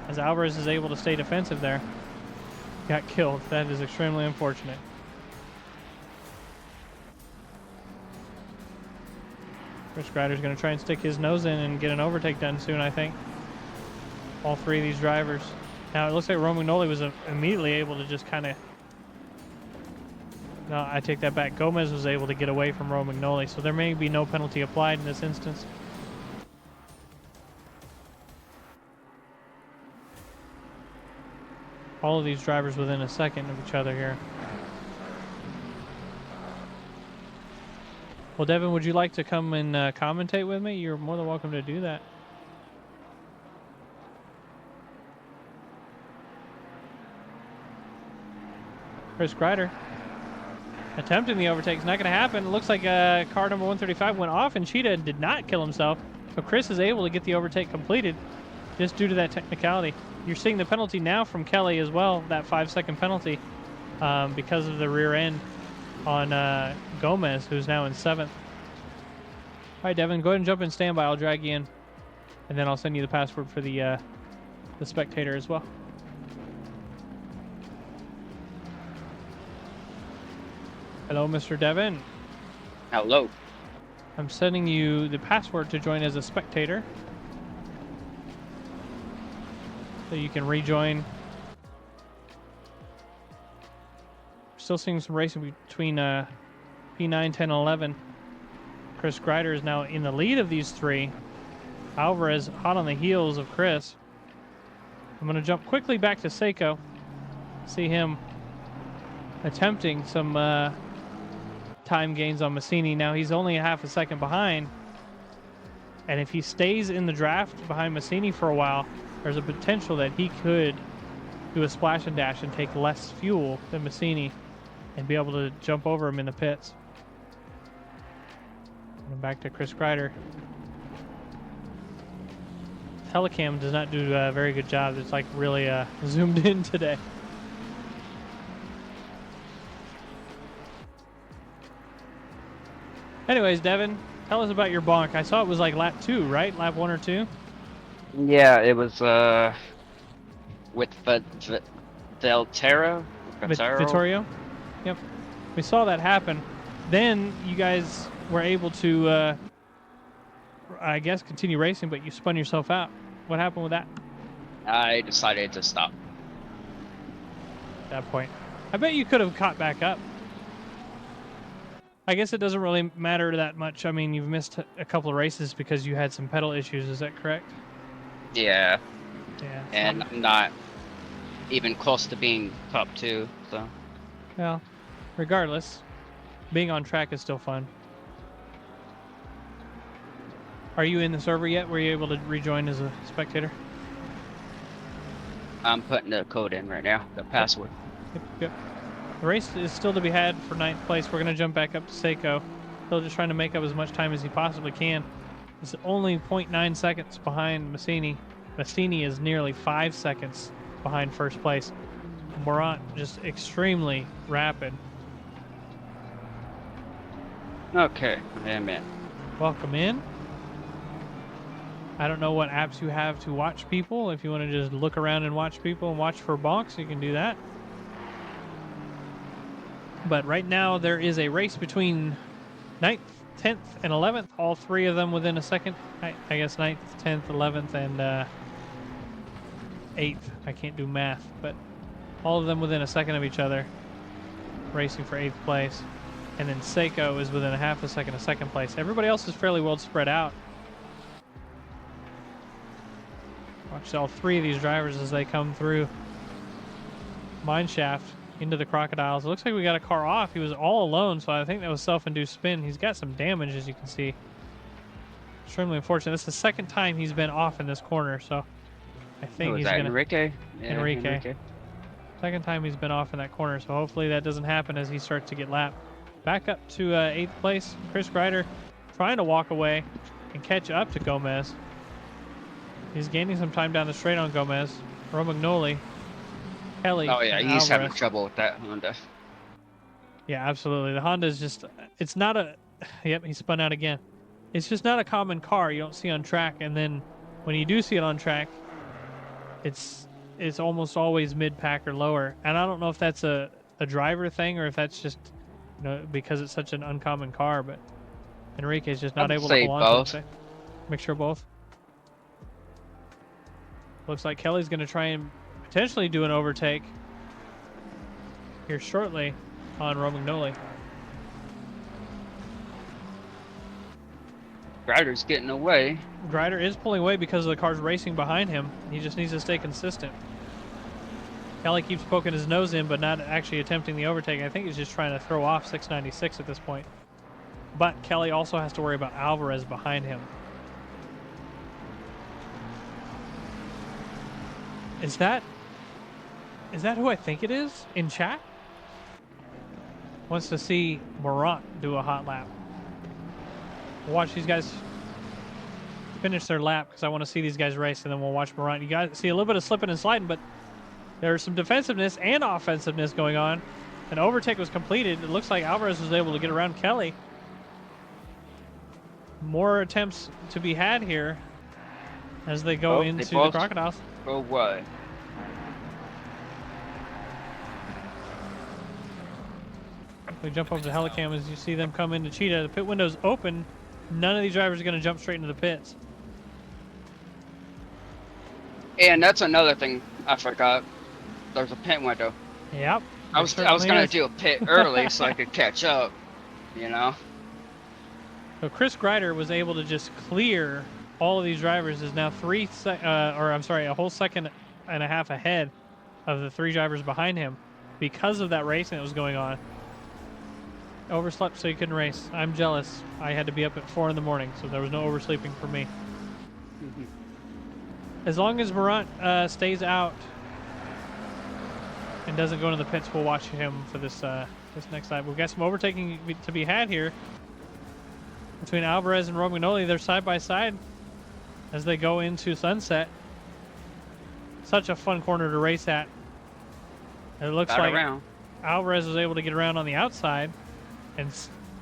as Alvarez is able to stay defensive there. Got killed. That is extremely unfortunate. Chris Greider's going to try and stick his nose in and get an overtake done soon, I think. All three of these drivers. Now it looks like Romagnoli was immediately able to just kind of... No, I take that back. Gomez was able to get away from Romagnoli, so there may be no penalty applied in this instance. All of these drivers within a second of each other here. Well, Devin, would you like to come and commentate with me? You're more than welcome to do that. Chris Greider attempting the overtake. It's not going to happen. It looks like car number 135 went off and Cheetah did not kill himself. So Chris is able to get the overtake completed just due to that technicality. You're seeing the penalty now from Kelly as well, that 5-second penalty because of the rear end on Gomez, who's now in 7th. All right, Devin, go ahead and jump in standby. I'll drag you in, and then I'll send you the password for the spectator as well. Hello, Mr. Devin. Hello. I'm sending you the password to join as a spectator, so you can rejoin. Still seeing some racing between P9, 10, and 11. Chris Greider is now in the lead of these three. Alvarez hot on the heels of Chris. I'm going to jump quickly back to Seiko. See him attempting some time gains on Massini. Now he's only a half a second behind. And if he stays in the draft behind Massini for a while, there's a potential that he could do a splash and dash and take less fuel than Massini and be able to jump over him in the pits. And back to Chris Greider. telecam does not do a very good job. It's like really zoomed in today. Anyways, Devin, tell us about your bonk. I saw it was like lap 2, right? Lap 1 or 2? Yeah, it was with Valtero. Vittorio? Yep. We saw that happen. Then you guys were able to, I guess, continue racing, but you spun yourself out. What happened with that? I decided to stop. At that point, I bet you could have caught back up. I guess it doesn't really matter that much. I mean, you've missed a couple of races because you had some pedal issues. Is that correct? Yeah. Yeah. And I'm not even close to being top 2, so. Well, regardless, being on track is still fun. Are you in the server yet? Were you able to rejoin as a spectator? I'm putting the code in right now, the password. Yep. The race is still to be had for 9th place. We're going to jump back up to Seiko. Still just trying to make up as much time as he possibly can. It's only 0.9 seconds behind Massini. Massini is nearly 5 seconds behind first place. Morant just extremely rapid. Okay, I'm in. Welcome in. I don't know what apps you have to watch people. If you want to just look around and watch people and watch for bonks, you can do that. But right now there is a race between 9th, 10th, and 11th. All three of them within a second. I guess 9th, 10th, 11th, and 8th. I can't do math, but all of them within a second of each other, racing for 8th place. And then Seiko is within a half a second of 2nd place. Everybody else is fairly well spread out. Watch all three of these drivers as they come through Mineshaft into the Crocodiles. It looks like we got a car off. He was all alone, so I think that was self-induced spin. He's got some damage, as you can see. Extremely unfortunate. This is the second time he's been off in this corner, so I think he's going to... Enrique? Yeah, Enrique. Second time he's been off in that corner, so hopefully that doesn't happen as he starts to get lapped. Back up to 8th place. Chris Greider trying to walk away and catch up to Gomez. He's gaining some time down the straight on Gomez. Romagnoli, Kelly. Oh yeah, he's Alvarez. having trouble with that Honda. Yeah, absolutely. The Honda is just, it's not a, yep, he spun out again. It's just not a common car you don't see on track. And then when you do see it on track, it's almost always mid-pack or lower. And I don't know if that's a driver thing or if that's just, you know, because it's such an uncommon car, but Enrique's just not able to hold on to it. Mixture of both. Looks like Kelly's going to try and potentially do an overtake here shortly on Romagnoli. Greider's getting away. Greider is pulling away because of the cars racing behind him. He just needs to stay consistent. Kelly keeps poking his nose in, but not actually attempting the overtake. I think he's just trying to throw off 696 at this point. But Kelly also has to worry about Alvarez behind him. Is that who I think it is in chat? Wants to see Morant do a hot lap. We'll watch these guys finish their lap because I want to see these guys race, and then we'll watch Morant. You guys see a little bit of slipping and sliding, but there's some defensiveness and offensiveness going on. An overtake was completed. It looks like Alvarez was able to get around Kelly. More attempts to be had here as they go into the Crocodiles. Oh, what? We jump over the Helicam as you see them come into Cheetah. The pit window's open. None of these drivers are going to jump straight into the pits. And that's another thing I forgot. There's a pit window. Yep. I was going to do a pit early so I could catch up, you know? So Chris Greider was able to just clear all of these drivers. Is now a whole second and a half ahead of the three drivers behind him because of that racing that was going on. Overslept so you couldn't race. I'm jealous. I had to be up at 4 in the morning, so there was no oversleeping for me. As long as Morant stays out and doesn't go into the pits, we'll watch him for this next lap. We've got some overtaking to be had here between Alvarez and Romagnoli. They're side by side as they go into sunset. Such a fun corner to race at. It looks Got like around. Alvarez was able to get around on the outside and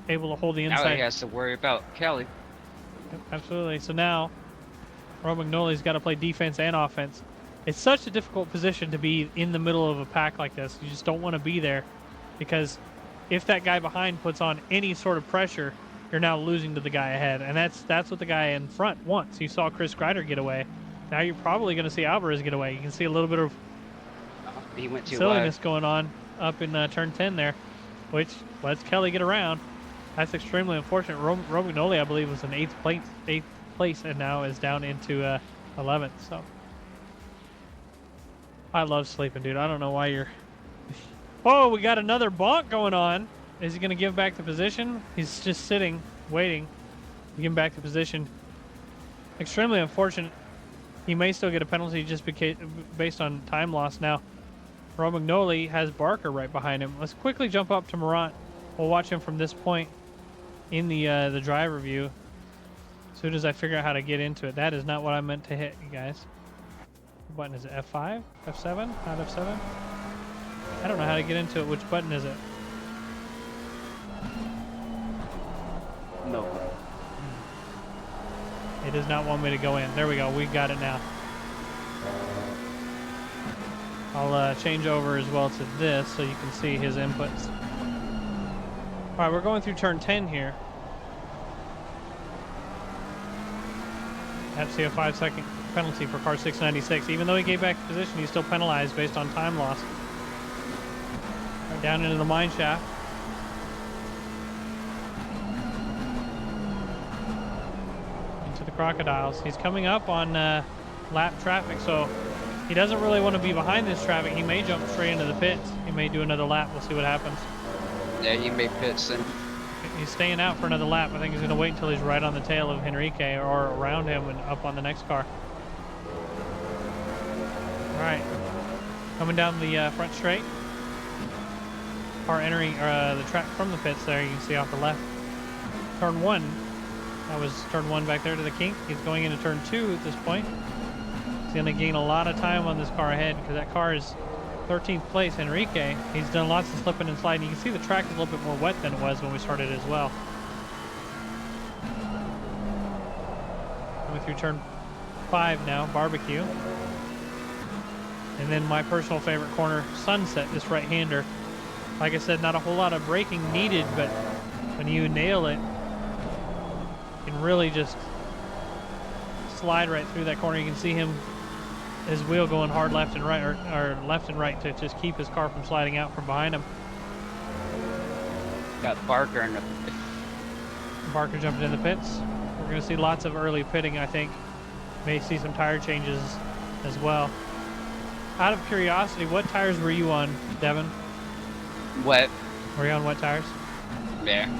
able to hold the Now inside. he has to worry about Kelly. Absolutely. So now Romagnoli's got to play defense and offense. It's such a difficult position to be in the middle of a pack like this. You just don't want to be there, because if that guy behind puts on any sort of pressure, you're now losing to the guy ahead, and that's what the guy in front wants. You saw Chris Kreider get away. Now you're probably going to see Alvarez get away. You can see a little bit of He went too silliness wide. going on up in turn 10 there, which lets Kelly get around. That's extremely unfortunate. Romagnoli, I believe, was in eighth place, and now is down into 11th. So I love sleeping, dude. I don't know why you're. Oh, we got another bonk going on. Is he going to give back the position? He's just sitting, waiting to give him back the position. Extremely unfortunate. He may still get a penalty just based on time loss. Now, Romagnoli has Barker right behind him. Let's quickly jump up to Morant. We'll watch him from this point in the driver view. As soon as I figure out how to get into it. That is not what I meant to hit, you guys. What button is it? F5? F7? Not F7? I don't know how to get into it. Which button is it? No. It does not want me to go in. There we go. We got it now. I'll change over as well to this so you can see his inputs. All right, we're going through turn 10 here. Have to see a 5-second penalty for car 696. Even though he gave back the position, he's still penalized based on time loss. Right down into the mine shaft. Into the crocodiles. He's coming up on lap traffic, so he doesn't really want to be behind this traffic. He may jump straight into the pits. He may do another lap. We'll see what happens. Yeah, he made pits and He's staying out for another lap. I think he's going to wait until he's right on the tail of Henrique or around him and up on the next car. All right. Coming down the front straight. Car entering the track from the pits there. You can see off the left. Turn 1. That was turn 1 back there to the kink. He's going into turn 2 at this point. He's going to gain a lot of time on this car ahead because that car is 13th place, Henrique. He's done lots of slipping and sliding. You can see the track is a little bit more wet than it was when we started as well. Going through turn 5 now, barbecue. And then my personal favorite corner, sunset, this right-hander. Like I said, not a whole lot of braking needed, but when you nail it, you can really just slide right through that corner. You can see him, his wheel going hard left and right, or left and right to just keep his car from sliding out from behind him. got Barker in the. Barker jumping in the pits. We're going to see lots of early pitting, I think. May see some tire changes as well. Out of curiosity, what tires were you on, Devin? Wet. Were you on wet tires? Yeah.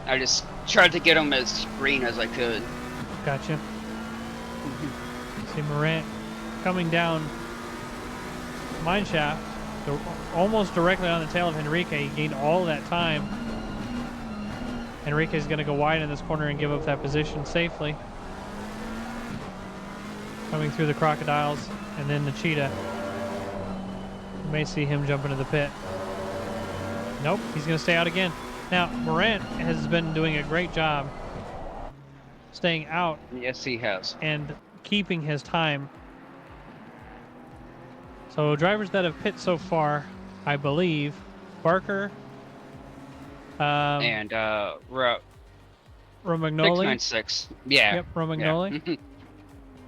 I just tried to get him as green as I could. Gotcha. See Morant coming down mine shaft, almost directly on the tail of Henrique. He gained all that time. Henrique is going to go wide in this corner and give up that position safely. Coming through the crocodiles and then the cheetah. You may see him jump into the pit. Nope, he's going to stay out again. Now, Morant has been doing a great job staying out. Yes, he has. And keeping his time. So drivers that have pit so far, I believe, Barker, And Romagnoli. 696. Yeah. Yep, Romagnoli. Yeah.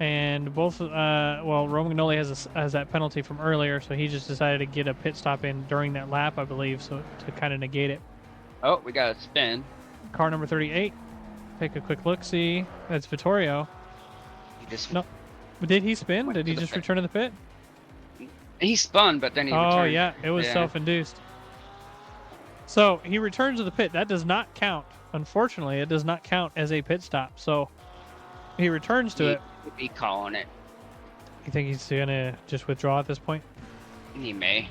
And both, well, Romagnoli has that penalty from earlier, so he just decided to get a pit stop in during that lap, I believe, so to kind of negate it. Oh, we got a spin. Car number 38. Take a quick look. See, that's Vittorio. He just No, but did he spin? Went Did to he the just pit. return to the pit? He spun, but then he Oh returned. yeah, it was Yeah. self-induced. So he returns to the pit. That does not count. Unfortunately, it does not count as a pit stop. So he returns to it. He'd be calling it. You think he's gonna just withdraw at this point? He may.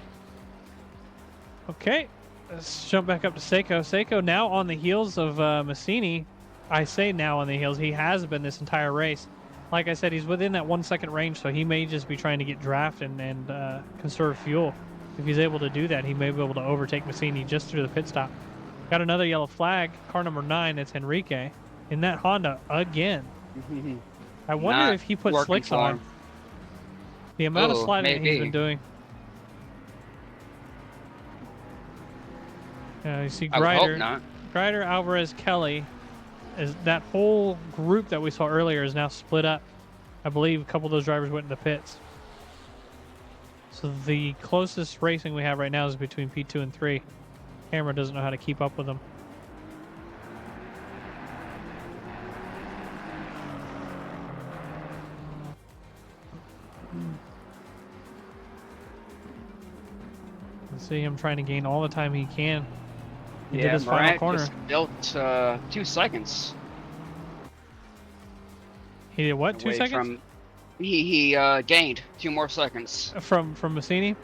Okay. Let's jump back up to Seiko. Seiko now on the heels of Massini. I say now on the heels. He has been this entire race. Like I said, he's within that 1 second range, so he may just be trying to get draft and conserve fuel. If he's able to do that, he may be able to overtake Massini just through the pit stop. Got another yellow flag, car number 9, that's Enrique, in that Honda again. I wonder if he put slicks on. The amount of sliding he's been doing. You see Grider, Alvarez, Kelly. That whole group that we saw earlier is now split up. I believe a couple of those drivers went into pits. So the closest racing we have right now is between P2 and 3. Camera doesn't know how to keep up with them. See him trying to gain all the time he can. He did his final corner. Just built 2 seconds. He did what? 2 seconds? He gained 2 more seconds from Massini.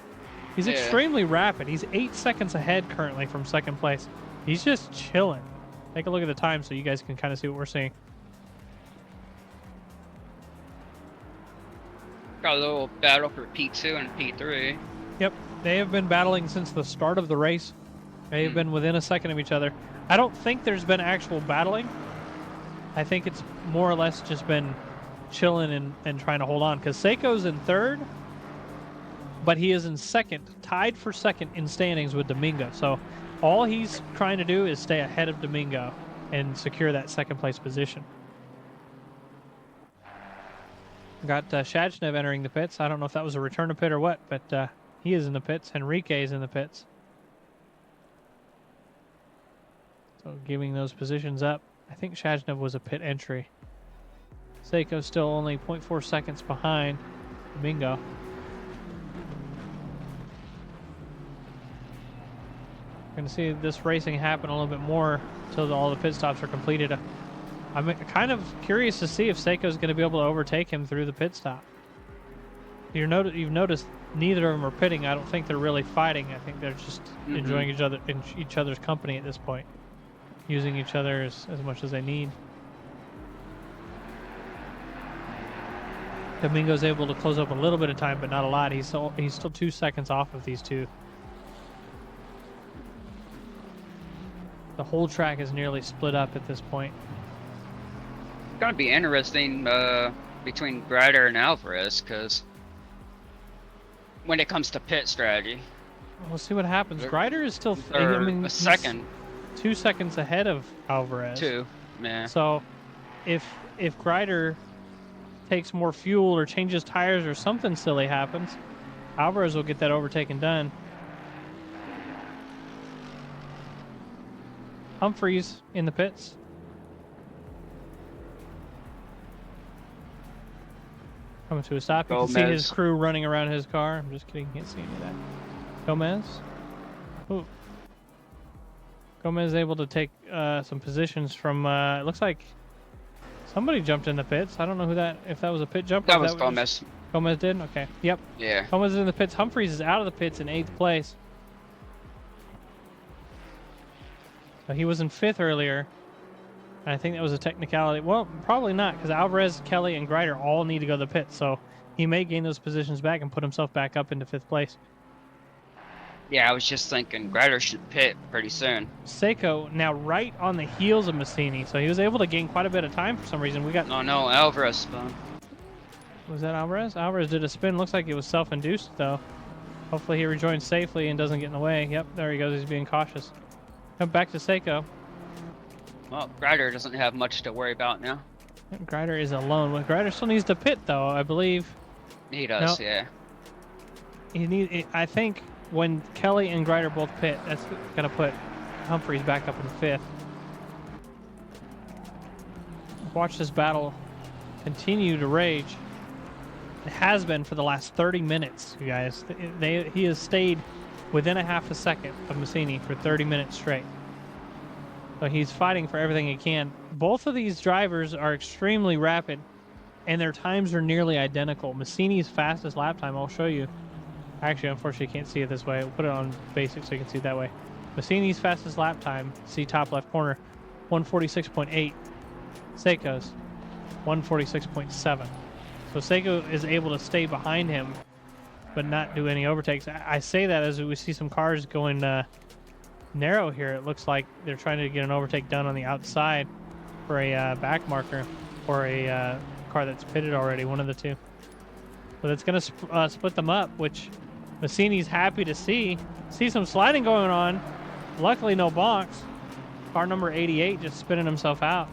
He's extremely rapid. He's 8 seconds ahead currently from second place. He's just chilling. Take a look at the time so you guys can kind of see what we're seeing. Got a little battle for P2 and P3. Yep, they have been battling since the start of the race. They've been within a second of each other. I don't think there's been actual battling. I think it's more or less just been chilling and trying to hold on, because Seiko's in third, but he is in second, tied for second in standings with Domingo. So all he's trying to do is stay ahead of Domingo and secure that second place position. Got Shachnev entering the pits. I don't know if that was a return to pit or what, but he is in the pits. Enrique is in the pits. So giving those positions up. I think Shachnev was a pit entry. Seiko's still only 0.4 seconds behind Domingo. We're going to see this racing happen a little bit more until all the pit stops are completed. I'm kind of curious to see if Seiko's going to be able to overtake him through the pit stop. You've noticed neither of them are pitting. I don't think they're really fighting. I think they're just enjoying each other's company at this point, using each other as much as they need. Domingo's able to close up a little bit of time, but not a lot. He's still 2 seconds off of these two. The whole track is nearly split up at this point. It's going to be interesting between Grider and Alvarez, because when it comes to pit strategy, we'll see what happens. Grider is still a second, 2 seconds ahead of Alvarez. 2, yeah. So if Grider takes more fuel or changes tires or something silly happens, Alvarez will get that overtaken done. Humphreys in the pits. Coming to a stop. You can see his crew running around his car. I'm just kidding. Can't see any of that. Gomez. Ooh. Gomez is able to take some positions from, it looks like somebody jumped in the pits. I don't know if that was a pit jump. That was Gomez. Gomez did? Okay. Yep. Yeah. Gomez is in the pits. Humphreys is out of the pits in 8th place. So he was in 5th earlier. And I think that was a technicality. Well, probably not, because Alvarez, Kelly, and Grider all need to go to the pits. So he may gain those positions back and put himself back up into 5th place. Yeah, I was just thinking Grider should pit pretty soon. Seiko now right on the heels of Massini, so he was able to gain quite a bit of time for some reason. We got no Alvarez spun. Was that Alvarez? Alvarez did a spin. Looks like it was self-induced though. Hopefully he rejoins safely and doesn't get in the way. Yep, there he goes. He's being cautious. Come back to Seiko. Well, Grider doesn't have much to worry about now. Grider is alone. Well, Grider still needs to pit though, I believe. He does, yeah. I think when Kelly and Grider both pit, that's going to put Humphreys back up in 5th. Watch this battle continue to rage. It has been for the last 30 minutes, you guys. He has stayed within a half a second of Massini for 30 minutes straight. So he's fighting for everything he can. Both of these drivers are extremely rapid, and their times are nearly identical. Massini's fastest lap time, I'll show you. Actually, unfortunately, you can't see it this way. We'll put it on basic so you can see it that way. Massini's fastest lap time, see top left corner, 146.8. Seiko's 146.7. So Seiko is able to stay behind him, but not do any overtakes. I say that as we see some cars going narrow here. It looks like they're trying to get an overtake done on the outside for a back marker or a car that's pitted already, one of the two. But it's going to split them up, which Massini's happy to see. See some sliding going on. Luckily, no bonks. Car number 88 just spinning himself out.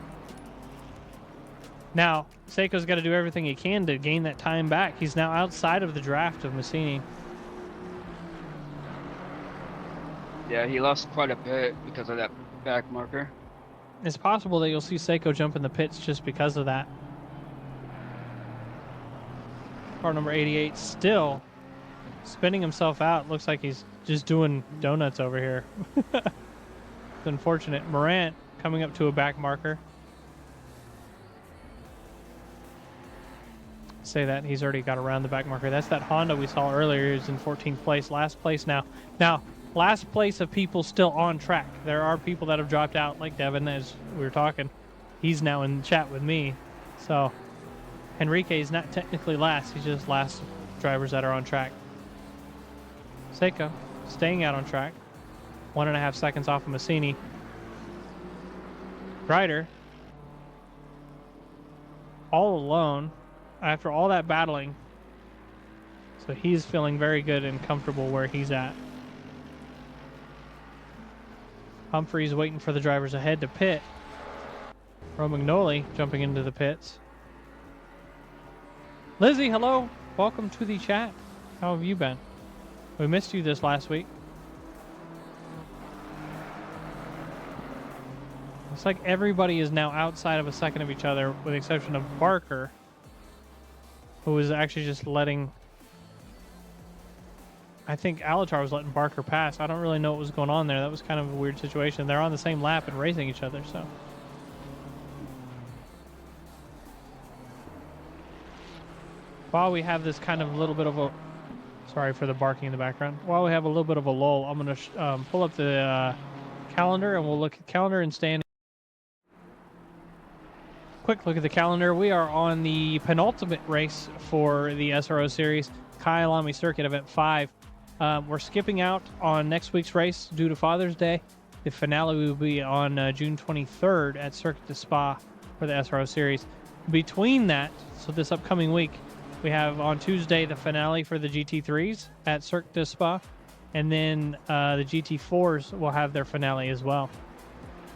Now, Seiko's got to do everything he can to gain that time back. He's now outside of the draft of Massini. Yeah, he lost quite a bit because of that back marker. It's possible that you'll see Seiko jump in the pits just because of that. Car number 88 still spinning himself out. Looks like he's just doing donuts over here. It's unfortunate. Morant coming up to a back marker. Say that he's already got around the back marker. That's that Honda we saw earlier. He's in 14th place, last place now. Now, last place of people still on track. There are people that have dropped out, like Devin, as we were talking. He's now in chat with me. So Enrique is not technically last. He's just last drivers that are on track. Seiko staying out on track. 1.5 seconds off of Massini. Ryder all alone after all that battling. So he's feeling very good and comfortable where he's at. Humphreys waiting for the drivers ahead to pit. Romagnoli jumping into the pits. Lizzie, hello. Welcome to the chat. How have you been? We missed you this last week. Looks like everybody is now outside of a second of each other, with the exception of Barker, who is actually just letting... I think Alatar was letting Barker pass. I don't really know what was going on there. That was kind of a weird situation. They're on the same lap and racing each other, so... While we have this kind of little bit of a... Sorry for the barking in the background. While we have a little bit of a lull, I'm going to pull up the calendar, and we'll look at calendar and standing. Quick look at the calendar. We are on the penultimate race for the SRO series, Kyalami Circuit Event 5. We're skipping out on next week's race due to Father's Day. The finale will be on June 23rd at Circuit de Spa for the SRO series. Between that, so this upcoming week, we have on Tuesday the finale for the GT3s at Circuit de Spa, and then the GT4s will have their finale as well.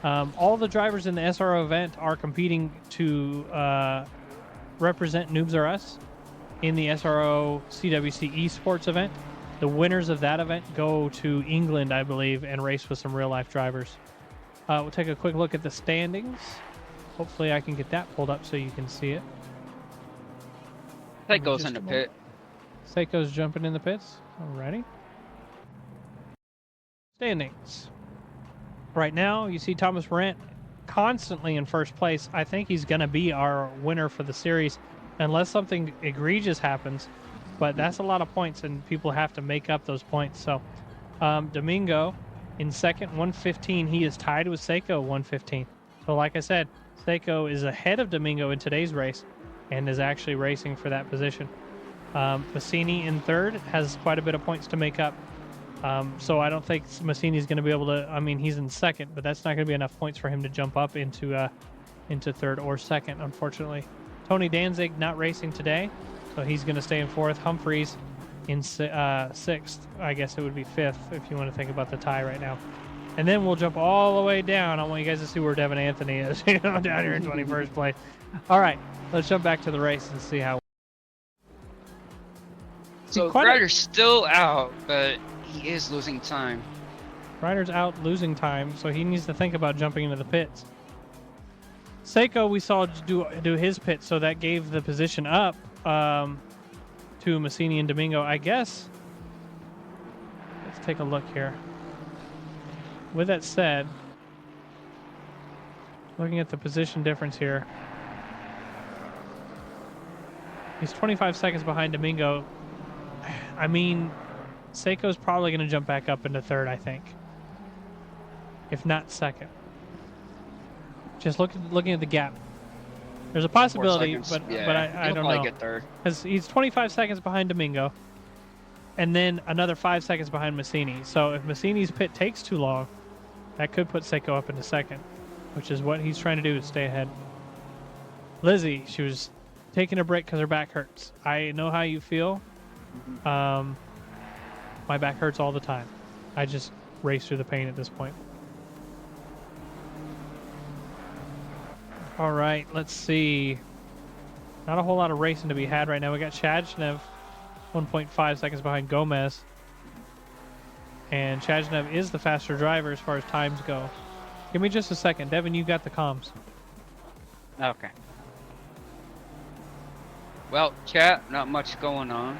All the drivers in the SRO event are competing to represent Noobs R Us in the SRO CWC ESPORTS event. The winners of that event go to England, I believe, and race with some real-life drivers. We'll take a quick look at the standings. Hopefully I can get that pulled up so you can see it. Seiko's in the pit. Seiko's jumping in the pits. Alrighty. Standings. Right now, you see Thomas Morant constantly in first place. I think he's going to be our winner for the series unless something egregious happens. But that's a lot of points, and people have to make up those points. So, Domingo in second, 115. He is tied with Seiko, 115. So, like I said, Seiko is ahead of Domingo in today's race and is actually racing for that position. Massini in third has quite a bit of points to make up. So I don't think Massini's going to be able to... I mean, he's in second, but that's not going to be enough points for him to jump up into third or second, unfortunately. Tony Danzig not racing today, so he's going to stay in fourth. Humphreys in sixth. I guess it would be fifth if you want to think about the tie right now. And then we'll jump all the way down. I want you guys to see where Devin Anthony is, down here in 21st place. All right, let's jump back to the race and see how... So Ryder's still out, but he is losing time. Ryder's out losing time, so he needs to think about jumping into the pits. Seiko we saw do his pit, so that gave the position up to Massini and Domingo. I guess, let's take a look here. With that said, looking at the position difference here, he's 25 seconds behind Domingo. I mean, Seiko's probably going to jump back up into third, I think. if not second. Just looking at the gap. There's a 4 possibility, seconds. but Yeah, I he'll don't probably know. get third. Because he's 25 seconds behind Domingo, and then another 5 seconds behind Massini. So if Massini's pit takes too long, that could put Seiko up into second, which is what he's trying to do to stay ahead. Lizzie, she was taking a break because her back hurts. I know how you feel. My back hurts all the time. I just race through the pain at this point. All right, let's see. Not a whole lot of racing to be had right now. We got Chajnev 1.5 seconds behind Gomez. And Chajnev is the faster driver as far as times go. Give me just a second. Devin, you got the comms. Okay. Well, chat, not much going on.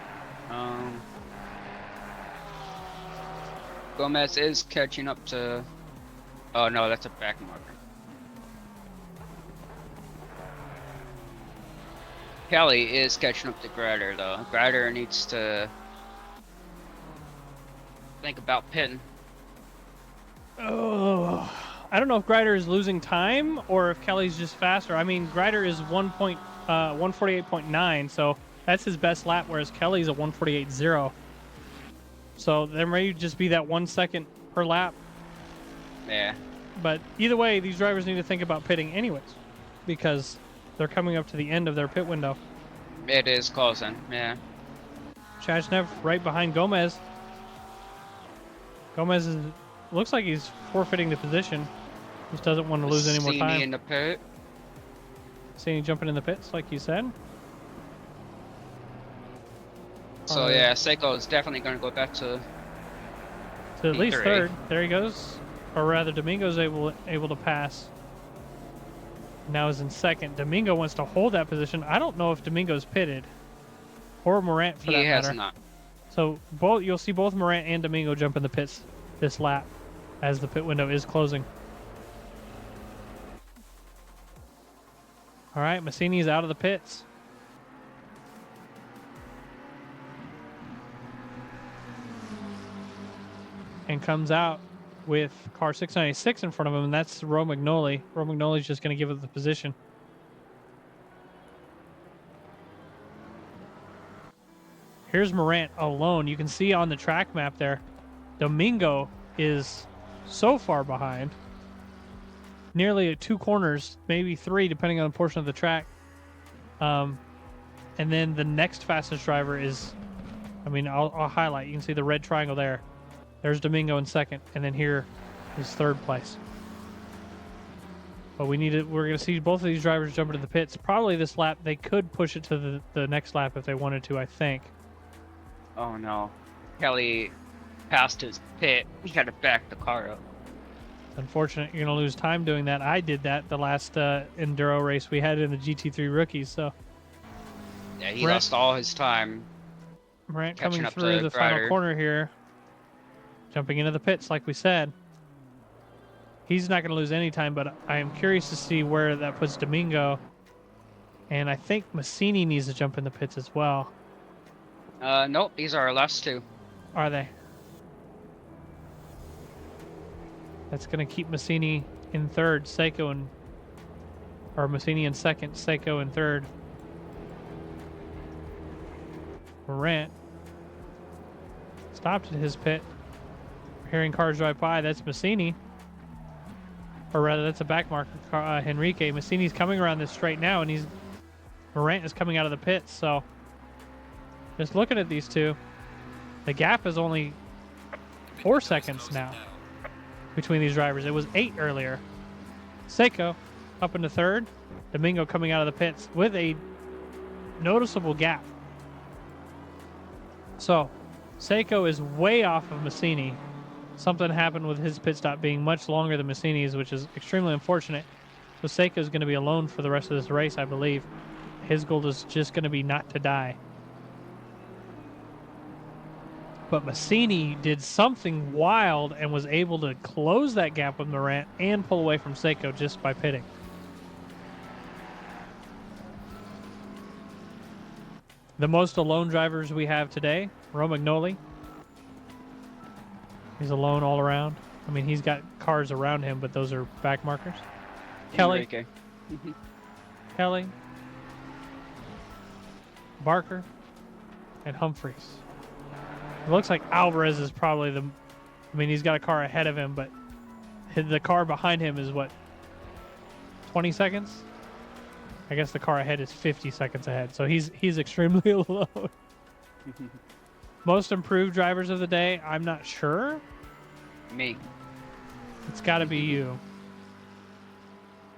Gomez is catching up to... Oh, no, that's a back marker. Kelly is catching up to Grider, though. Grider needs to think about pitting. Oh, I don't know if Grider is losing time or if Kelly's just faster. I mean, Grider is 148.9, so that's his best lap, whereas Kelly's a 148.0. So there may just be that 1 second per lap. Yeah. But either way, these drivers need to think about pitting anyways, because they're coming up to the end of their pit window. It is closing, yeah. Chajnev right behind Gomez. Gomez looks like he's forfeiting the position. Just doesn't want to lose any more time. In the pit. Seeing jumping in the pits, like you said. So yeah, Seiko is definitely going to go back to at least P3. third. There he goes. Or rather, Domingo's able to pass. Now is in second. Domingo wants to hold that position. I don't know if Domingo's pitted. Or Morant for that matter. He has not. So you'll see both Morant and Domingo jump in the pits this lap as the pit window is closing. All right, Massini's out of the pits. And comes out with car 696 in front of him, and that's Romagnoli. Romagnoli's just going to give it the position. Here's Morant alone. You can see on the track map there, Domingo is so far behind. Nearly at 2 corners, maybe 3, depending on the portion of the track. And then the next fastest driver is, I mean, I'll highlight. You can see the red triangle there. There's Domingo in second, and then here is third place. But we're going to see both of these drivers jump into the pits. Probably this lap, they could push it to the next lap if they wanted to, I think. Oh no. Kelly passed his pit. He had to back the car up. Unfortunate, you're going to lose time doing that. I did that the last Enduro race we had in the GT3 Rookies, so. Yeah, he lost all his time. Morant coming through the final corner here. Jumping into the pits, like we said. He's not going to lose any time, but I am curious to see where that puts Domingo. And I think Massini needs to jump in the pits as well. Nope, these are our last 2. Are they? That's going to keep Massini in third, or Massini in second, Seiko in third. Morant stopped at his pit. Hearing cars drive by, that's Massini. Or rather, that's a back marker, Henrique. Massini's coming around this straight now, and Morant is coming out of the pits, so just looking at these two, the gap is only 4 seconds now between these drivers. It was 8 earlier. Seiko up into third. Domingo coming out of the pits with a noticeable gap. So, Seiko is way off of Massini. Something happened with his pit stop being much longer than Massini's, which is extremely unfortunate. So Seiko is going to be alone for the rest of this race, I believe. His goal is just going to be not to die. But Massini did something wild and was able to close that gap with Morant and pull away from Seiko just by pitting. The most alone drivers we have today, Romagnoli. He's alone all around. I mean, he's got cars around him, but those are back markers. Kelly, Enrique. Kelly, Barker, and Humphreys. It looks like Alvarez is probably the... I mean, he's got a car ahead of him, but the car behind him is what, 20 seconds? I guess the car ahead is 50 seconds ahead, so he's extremely low. Most improved drivers of the day, I'm not sure. Me. It's got to be you.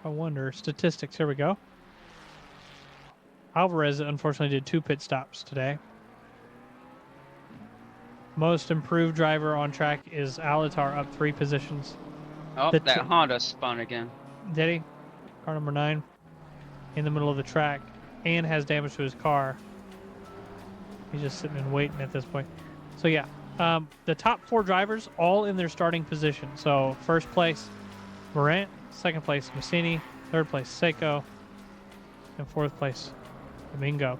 I wonder. Statistics, here we go. Alvarez, unfortunately, did 2 pit stops today. Most improved driver on track is Alatar, up 3 positions. Oh, that Honda spun again. Did he? Car number 9. In the middle of the track. And has damage to his car. He's just sitting and waiting at this point. So yeah, the top 4 drivers all in their starting position. So first place, Morant. Second place, Massini. Third place, Seiko. And fourth place, Domingo.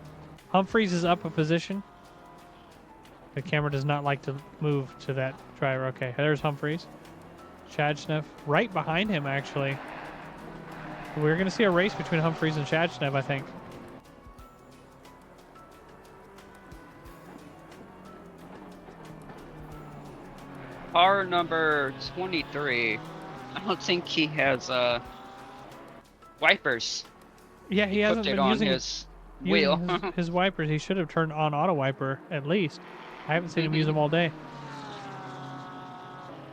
Humphreys is up a position. The camera does not like to move to that driver. Okay, there's Humphreys. Chadshnev right behind him, actually. We're going to see a race between Humphreys and Chadshnev, I think. Car number 23. I don't think he has wipers. Yeah, he hasn't been on using his wheel. his wipers. He should have turned on auto wiper at least. I haven't seen him use them all day.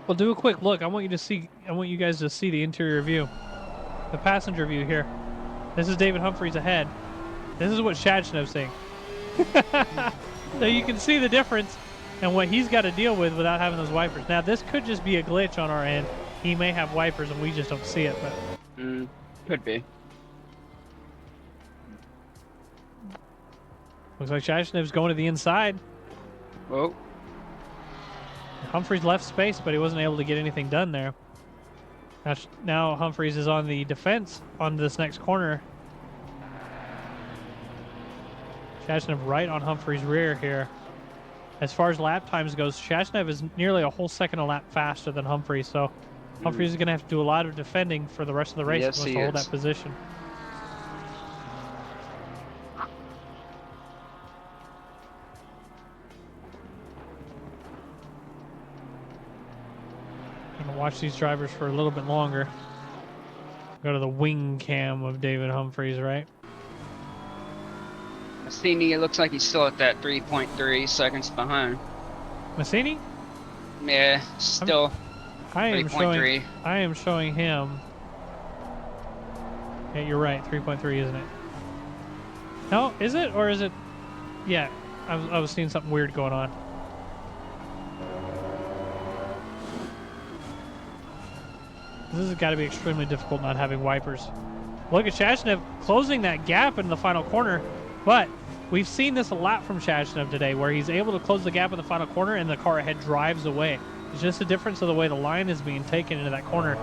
Well, do a quick look. I want you guys to see the interior view, the passenger view here. This is David Humphreys ahead. This is what Chadchnev's seeing. So you can see the difference and what he's got to deal with without having those wipers. Now, this could just be a glitch on our end. He may have wipers and we just don't see it, but could be. Looks like Chadchnev's going to the inside. Whoa. Humphreys left space, but he wasn't able to get anything done there. Now Humphreys is on the defense on this next corner. Chadshnev right on Humphreys' rear here. As far as lap times goes, Chadshnev is nearly a whole second a lap faster than Humphreys, so Humphreys is going to have to do a lot of defending for the rest of the race if he wants to hold that position. I'm going to watch these drivers for a little bit longer. Go to the wing cam of David Humphreys, right? Massini, it looks like he's still at that 3.3 seconds behind. Massini? Yeah, still 3.3. I am showing him. Yeah, you're right. 3.3, isn't it? No, is it? Or is it? Yeah, I was seeing something weird going on. This has got to be extremely difficult not having wipers. Look at Chadshnev closing that gap in the final corner, but we've seen this a lot from Chadshnev today, where he's able to close the gap in the final corner and the car ahead drives away. It's just a difference of the way the line is being taken into that corner.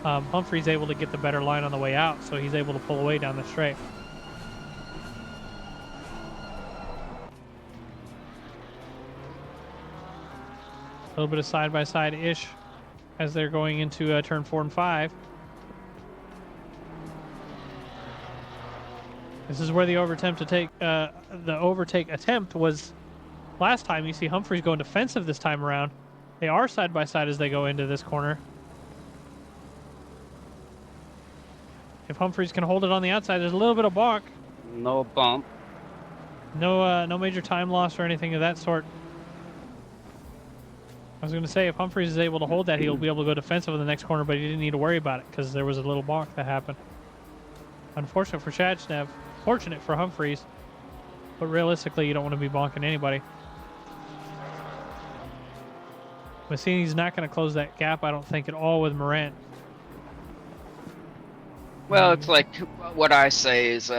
Humphrey's able to get the better line on the way out, so he's able to pull away down the straight. A little bit of side-by-side-ish as they're going into turn 4 and 5. This is where the overtake attempt was last time. You see Humphreys going defensive this time around. They are side by side as they go into this corner. If Humphreys can hold it on the outside, there's a little bit of balk. No bump. No major time loss or anything of that sort. I was going to say, if Humphreys is able to hold that, he'll be able to go defensive in the next corner, but he didn't need to worry about it because there was a little balk that happened. Unfortunate for Chadshnev. Fortunate for Humphreys, but realistically, you don't want to be bonking anybody. Massini's not going to close that gap, I don't think, at all with Morant. Well, it's like what I say is,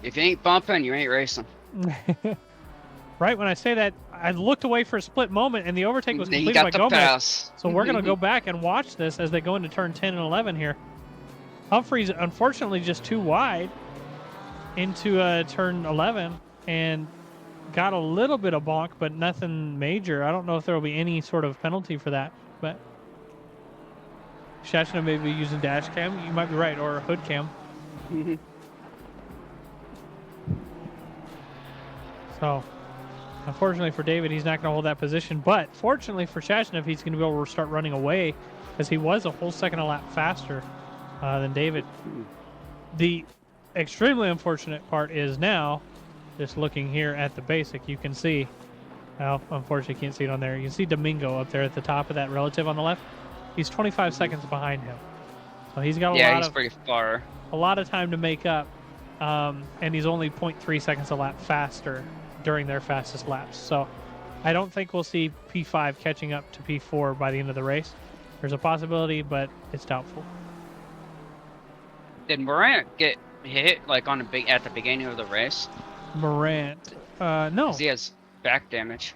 if you ain't bumping, you ain't racing. Right when I say that, I looked away for a split moment, and the overtake was completed by Gomez. Pass. So we're going to go back and watch this as they go into turn 10 and 11 here. Humphreys, unfortunately, just too wide into turn 11 and got a little bit of bonk, but nothing major. I don't know if there will be any sort of penalty for that. but Shashna may be using dash cam. You might be right, or hood cam. So, unfortunately for David, he's not going to hold that position. But fortunately for Shashnev, he's going to be able to start running away because he was a whole second a lap faster than David. The extremely unfortunate part is now, just looking here at the basic, you can see, well, unfortunately you can't see it on there. You can see Domingo up there at the top of that relative on the left. He's 25 seconds behind him. So he's got pretty far. A lot of time to make up. And he's only 0.3 seconds a lap faster during their fastest laps. So I don't think we'll see P5 catching up to P4 by the end of the race. There's a possibility, but it's doubtful. Did Morant get hit like at the beginning of the race? Morant, no. 'Cause he has back damage.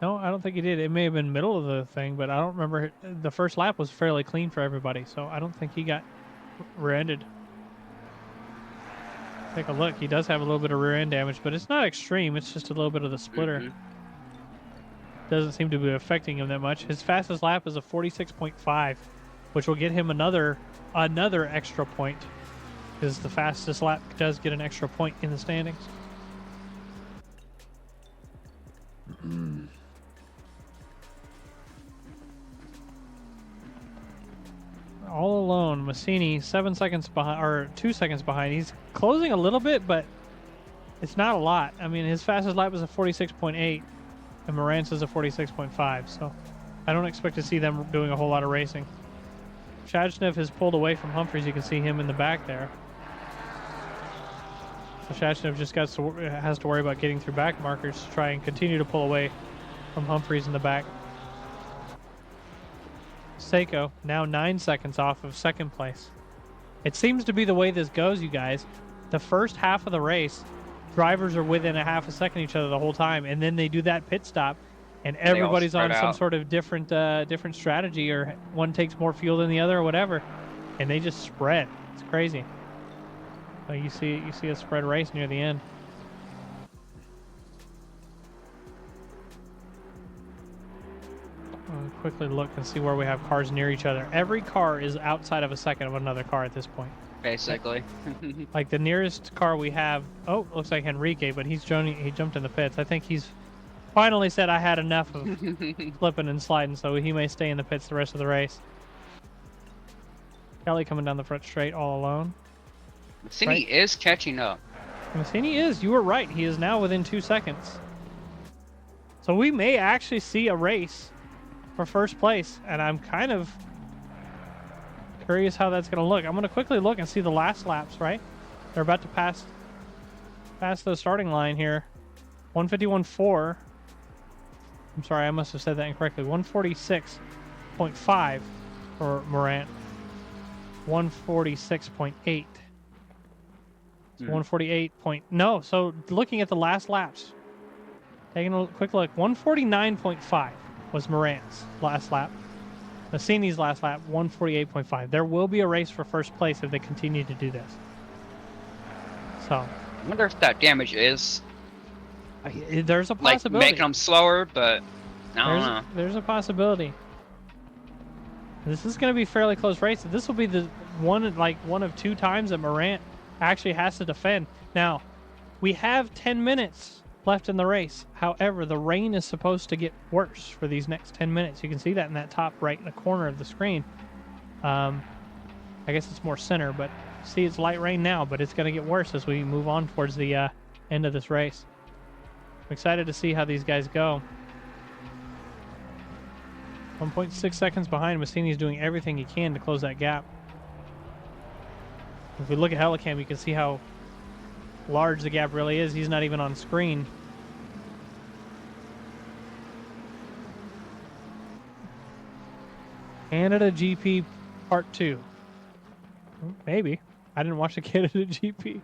No, I don't think he did. It may have been middle of the thing, but I don't remember. The first lap was fairly clean for everybody, so I don't think he got rear-ended. Take a look. He does have a little bit of rear-end damage, but it's not extreme. It's just a little bit of the splitter. Doesn't seem to be affecting him that much. His fastest lap is a 46.5, which will get him another extra point, because the fastest lap does get an extra point in the standings. All alone, Massini 7 seconds behind, or 2 seconds behind. He's closing a little bit, but it's not a lot. I mean, his fastest lap was a 46.8, and Morant's is a 46.5. So I don't expect to see them doing a whole lot of racing. Shashnev has pulled away from Humphreys. You can see him in the back there. So Shashnev just has to worry about getting through back markers to try and continue to pull away from Humphreys in the back. Seiko now 9 seconds off of second place. It seems to be the way this goes, you guys. The first half of the race, drivers are within a half a second of each other the whole time, and then they do that pit stop, and everybody's on some sort of different strategy, or one takes more fuel than the other, or whatever, and they just spread. It's crazy. So you see a spread race near the end. I'll quickly look and see where we have cars near each other. Every car is outside of a second of another car at this point. Basically. Like the nearest car we have, oh, looks like Enrique, but he jumped in the pits. I think he's finally said, I had enough of flipping and sliding, so he may stay in the pits the rest of the race. Kelly coming down the front straight all alone. Massini is catching up. Massini is. You were right. He is now within 2 seconds. So we may actually see a race for first place, and I'm kind of curious how that's going to look. I'm going to quickly look and see the last laps, right? They're about to pass the starting line here. 151.4. I'm sorry, I must have said that incorrectly. 146.5 for Morant. 146.8. So 148 point. No, so looking at the last laps, taking a quick look, 149.5 was Morant's last lap. Massini's last lap, 148.5. There will be a race for first place if they continue to do this. So I wonder if that damage is there's a possibility. Like making them slower, but I don't know. There's a possibility. This is going to be a fairly close race. This will be the one of 2 times that Morant actually has to defend. Now, we have 10 minutes left in the race. However, the rain is supposed to get worse for these next 10 minutes. You can see that in that top right in the corner of the screen. I guess it's more center, but see, it's light rain now, but it's going to get worse as we move on towards the end of this race. I'm excited to see how these guys go. 1.6 seconds behind. Massini's doing everything he can to close that gap. If we look at Helicam, you can see how large the gap really is. He's not even on screen. Canada GP Part 2. Maybe. I didn't watch the Canada GP.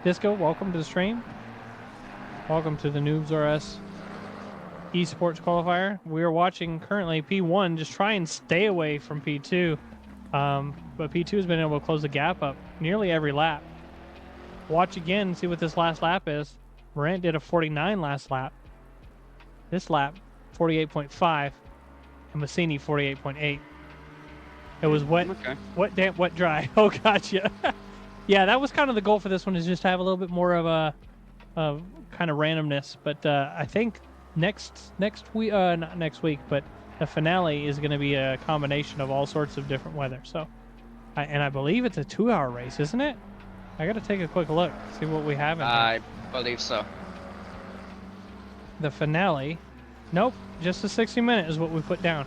Disco, welcome to the stream. Welcome to the Noobs RS eSports qualifier. We are watching currently P1 just try and stay away from P2. But P2 has been able to close the gap up nearly every lap. Watch again and see what this last lap is. Morant did a 49 last lap. This lap, 48.5, and Massini 48.8. It was wet, Okay. wet, damp, wet, dry. Oh, gotcha. Yeah, that was kind of the goal for this one, is just to have a little bit more of a kind of randomness. But I think next week, not next week, but the finale is going to be a combination of all sorts of different weather. So, I believe it's a 2-hour race, isn't it? I got to take a quick look, see what we have in here. I believe so. The finale, nope, just a 60-minute is what we put down.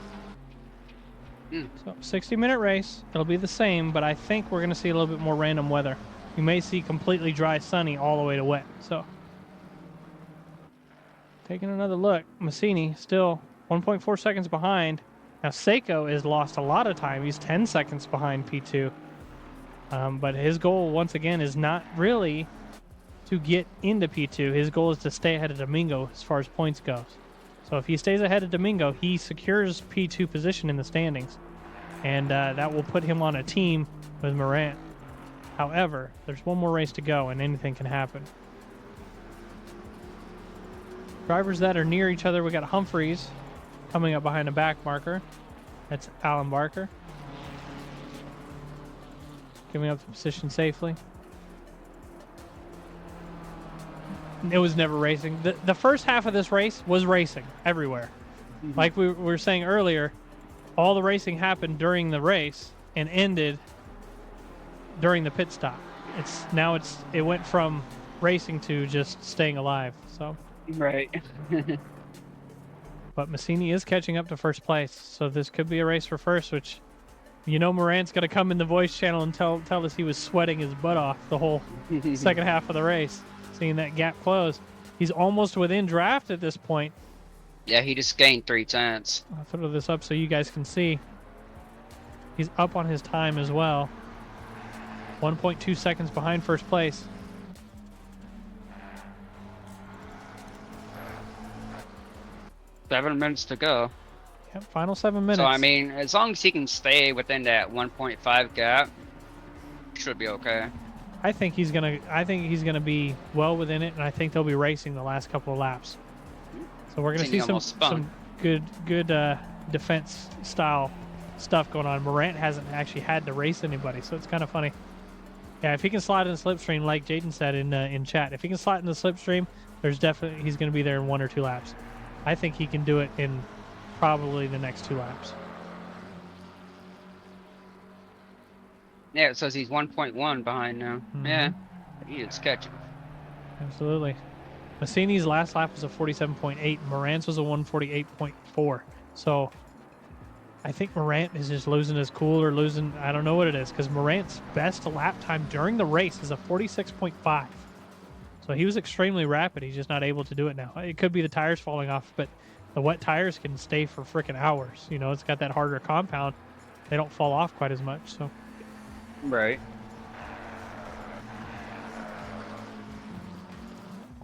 So 60-minute race, it'll be the same, but I think we're going to see a little bit more random weather. You may see completely dry, sunny, all the way to wet. So, taking another look, Massini still 1.4 seconds behind. Now Seiko has lost a lot of time. He's 10 seconds behind P2. But his goal, once again, is not really to get into P2. His goal is to stay ahead of Domingo as far as points goes. So if he stays ahead of Domingo, he secures P2 position in the standings. And that will put him on a team with Morant. However, there's one more race to go, and anything can happen. Drivers that are near each other, we got Humphreys coming up behind a back marker. That's Alan Barker. Giving up the position safely. It was never racing. The first half of this race was racing everywhere. Like we were saying earlier, all the racing happened during the race and ended during the pit stop. It went from racing to just staying alive. So Right. but Massini is catching up to first place, so this could be a race for first, which, you know, Morant's going to come in the voice channel and tell us he was sweating his butt off the whole second half of the race, seeing that gap close. He's almost within draft at this point. Yeah, he just gained 3/10. I'll throw this up so you guys can see. He's up on his time as well. 1.2 seconds behind first place. Seven minutes to go. Yep, final 7 minutes. So I mean, as long as he can stay within that 1.5 gap, should be okay. I think he's gonna be well within it, and I think they'll be racing the last couple of laps. So we're gonna see some good defense style stuff going on. Morant hasn't actually had to race anybody, so it's kind of funny. Yeah, if he can slide in the slipstream, like Jaden said in chat, if he can slide in the slipstream, he's going to be there in 1 or 2 laps. I think he can do it in probably the next 2 laps. Yeah, it says he's 1.1 behind now. Yeah, he is catching. Absolutely. Massini's last lap was a 47.8. Morant's was a 148.4. So I think Morant is just losing his cool, or losing, I don't know what it is, because Morant's best lap time during the race is a 46.5. So he was extremely rapid. He's just not able to do it now. It could be the tires falling off, but the wet tires can stay for freaking hours. You know, it's got that harder compound. They don't fall off quite as much. So Right.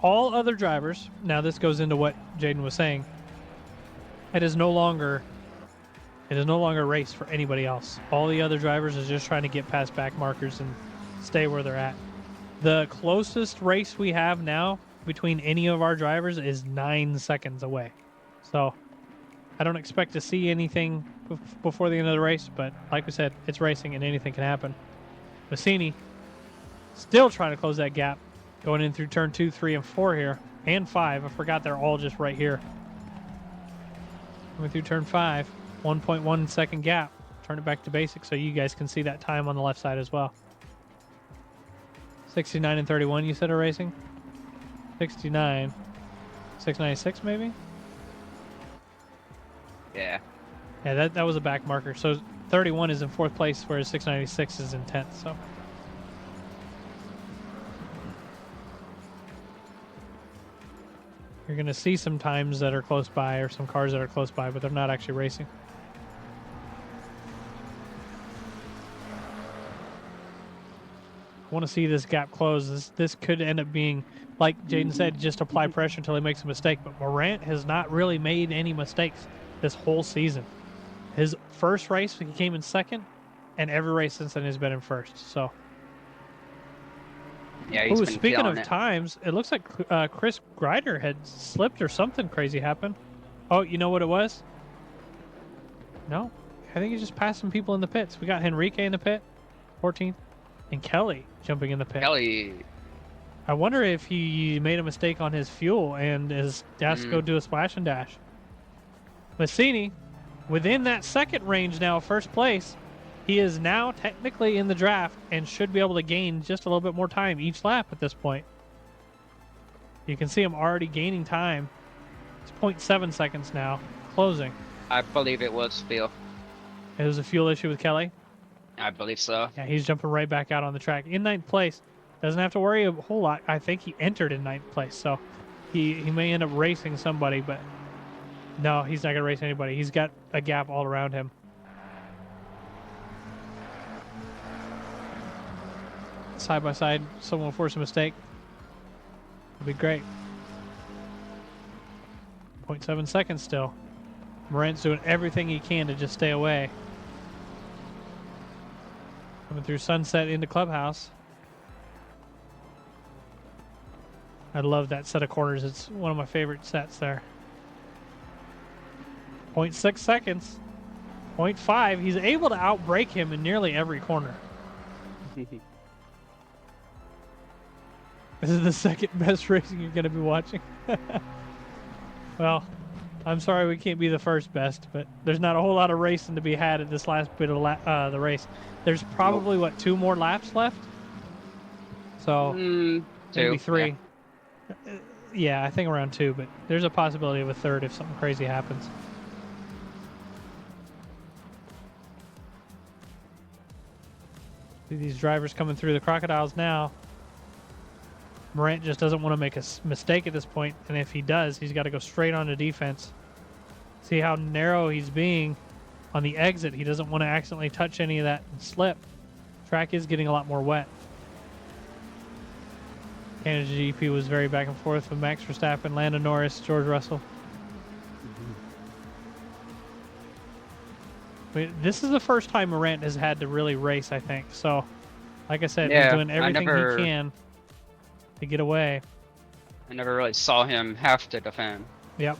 all other drivers, now this goes into what Jaden was saying, it is no longer a race for anybody else. All the other drivers is just trying to get past back markers and stay where they're at. The closest race we have now between any of our drivers is 9 seconds away. So I don't expect to see anything before the end of the race, but like we said, it's racing and anything can happen. Massini still trying to close that gap, going in through turn 2, 3, and 4 here, and 5. I forgot they're all just right here. Coming through turn 5, 1.1 second gap. Turn it back to basic so you guys can see that time on the left side as well. 69 and 31, you said are racing? 69. 696 maybe? Yeah. Yeah, that was a back marker. So 31 is in 4th place, whereas 696 is in 10th. So you're going to see some times that are close by, or some cars that are close by, but they're not actually racing. I want to see this gap close. This could end up being, like Jaden said, just apply pressure until he makes a mistake. But Morant has not really made any mistakes this whole season. His first race, he came in 2nd, and every race since then has been in 1st. So, Yeah, he's been speaking of killing it. times, it looks like Chris Greider had slipped or something crazy happened. Oh, you know what it was? No, I think he's just passing people in the pits. We got Henrique in the pit, 14th, and Kelly jumping in the pit. Kelly. I wonder if he made a mistake on his fuel and has to go do a splash and dash. Massini, within that second range now, first place. He is now technically in the draft and should be able to gain just a little bit more time each lap at this point. You can see him already gaining time. It's 0.7 seconds now, closing. I believe it was Phil. It was a fuel issue with Kelly. I believe so. Yeah, he's jumping right back out on the track. In 9th place. Doesn't have to worry a whole lot. I think he entered in 9th place, so he may end up racing somebody, but no, he's not going to race anybody. He's got a gap all around him. Side by side, someone will force a mistake. It'll be great. 0.7 seconds still. Morant's doing everything he can to just stay away. Coming through Sunset into Clubhouse. I love that set of corners. It's one of my favorite sets there. 0.6 seconds. 0.5. He's able to outbrake him in nearly every corner. This is the second best racing you're going to be watching. Well, I'm sorry we can't be the first best, but there's not a whole lot of racing to be had at this last bit of the race. There's probably, what, 2 more laps left? So, maybe 3. Yeah, I think around 2, but there's a possibility of a third if something crazy happens. See these drivers coming through the crocodiles now. Morant just doesn't want to make a mistake at this point, and if he does, he's got to go straight onto defense. See how narrow he's being on the exit. He doesn't want to accidentally touch any of that and slip. Track is getting a lot more wet. Canada GP was very back and forth with Max Verstappen, Lando Norris, George Russell. This is the first time Morant has had to really race, I think. So, like I said, he's doing everything he can to get away. I never really saw him have to defend. Yep.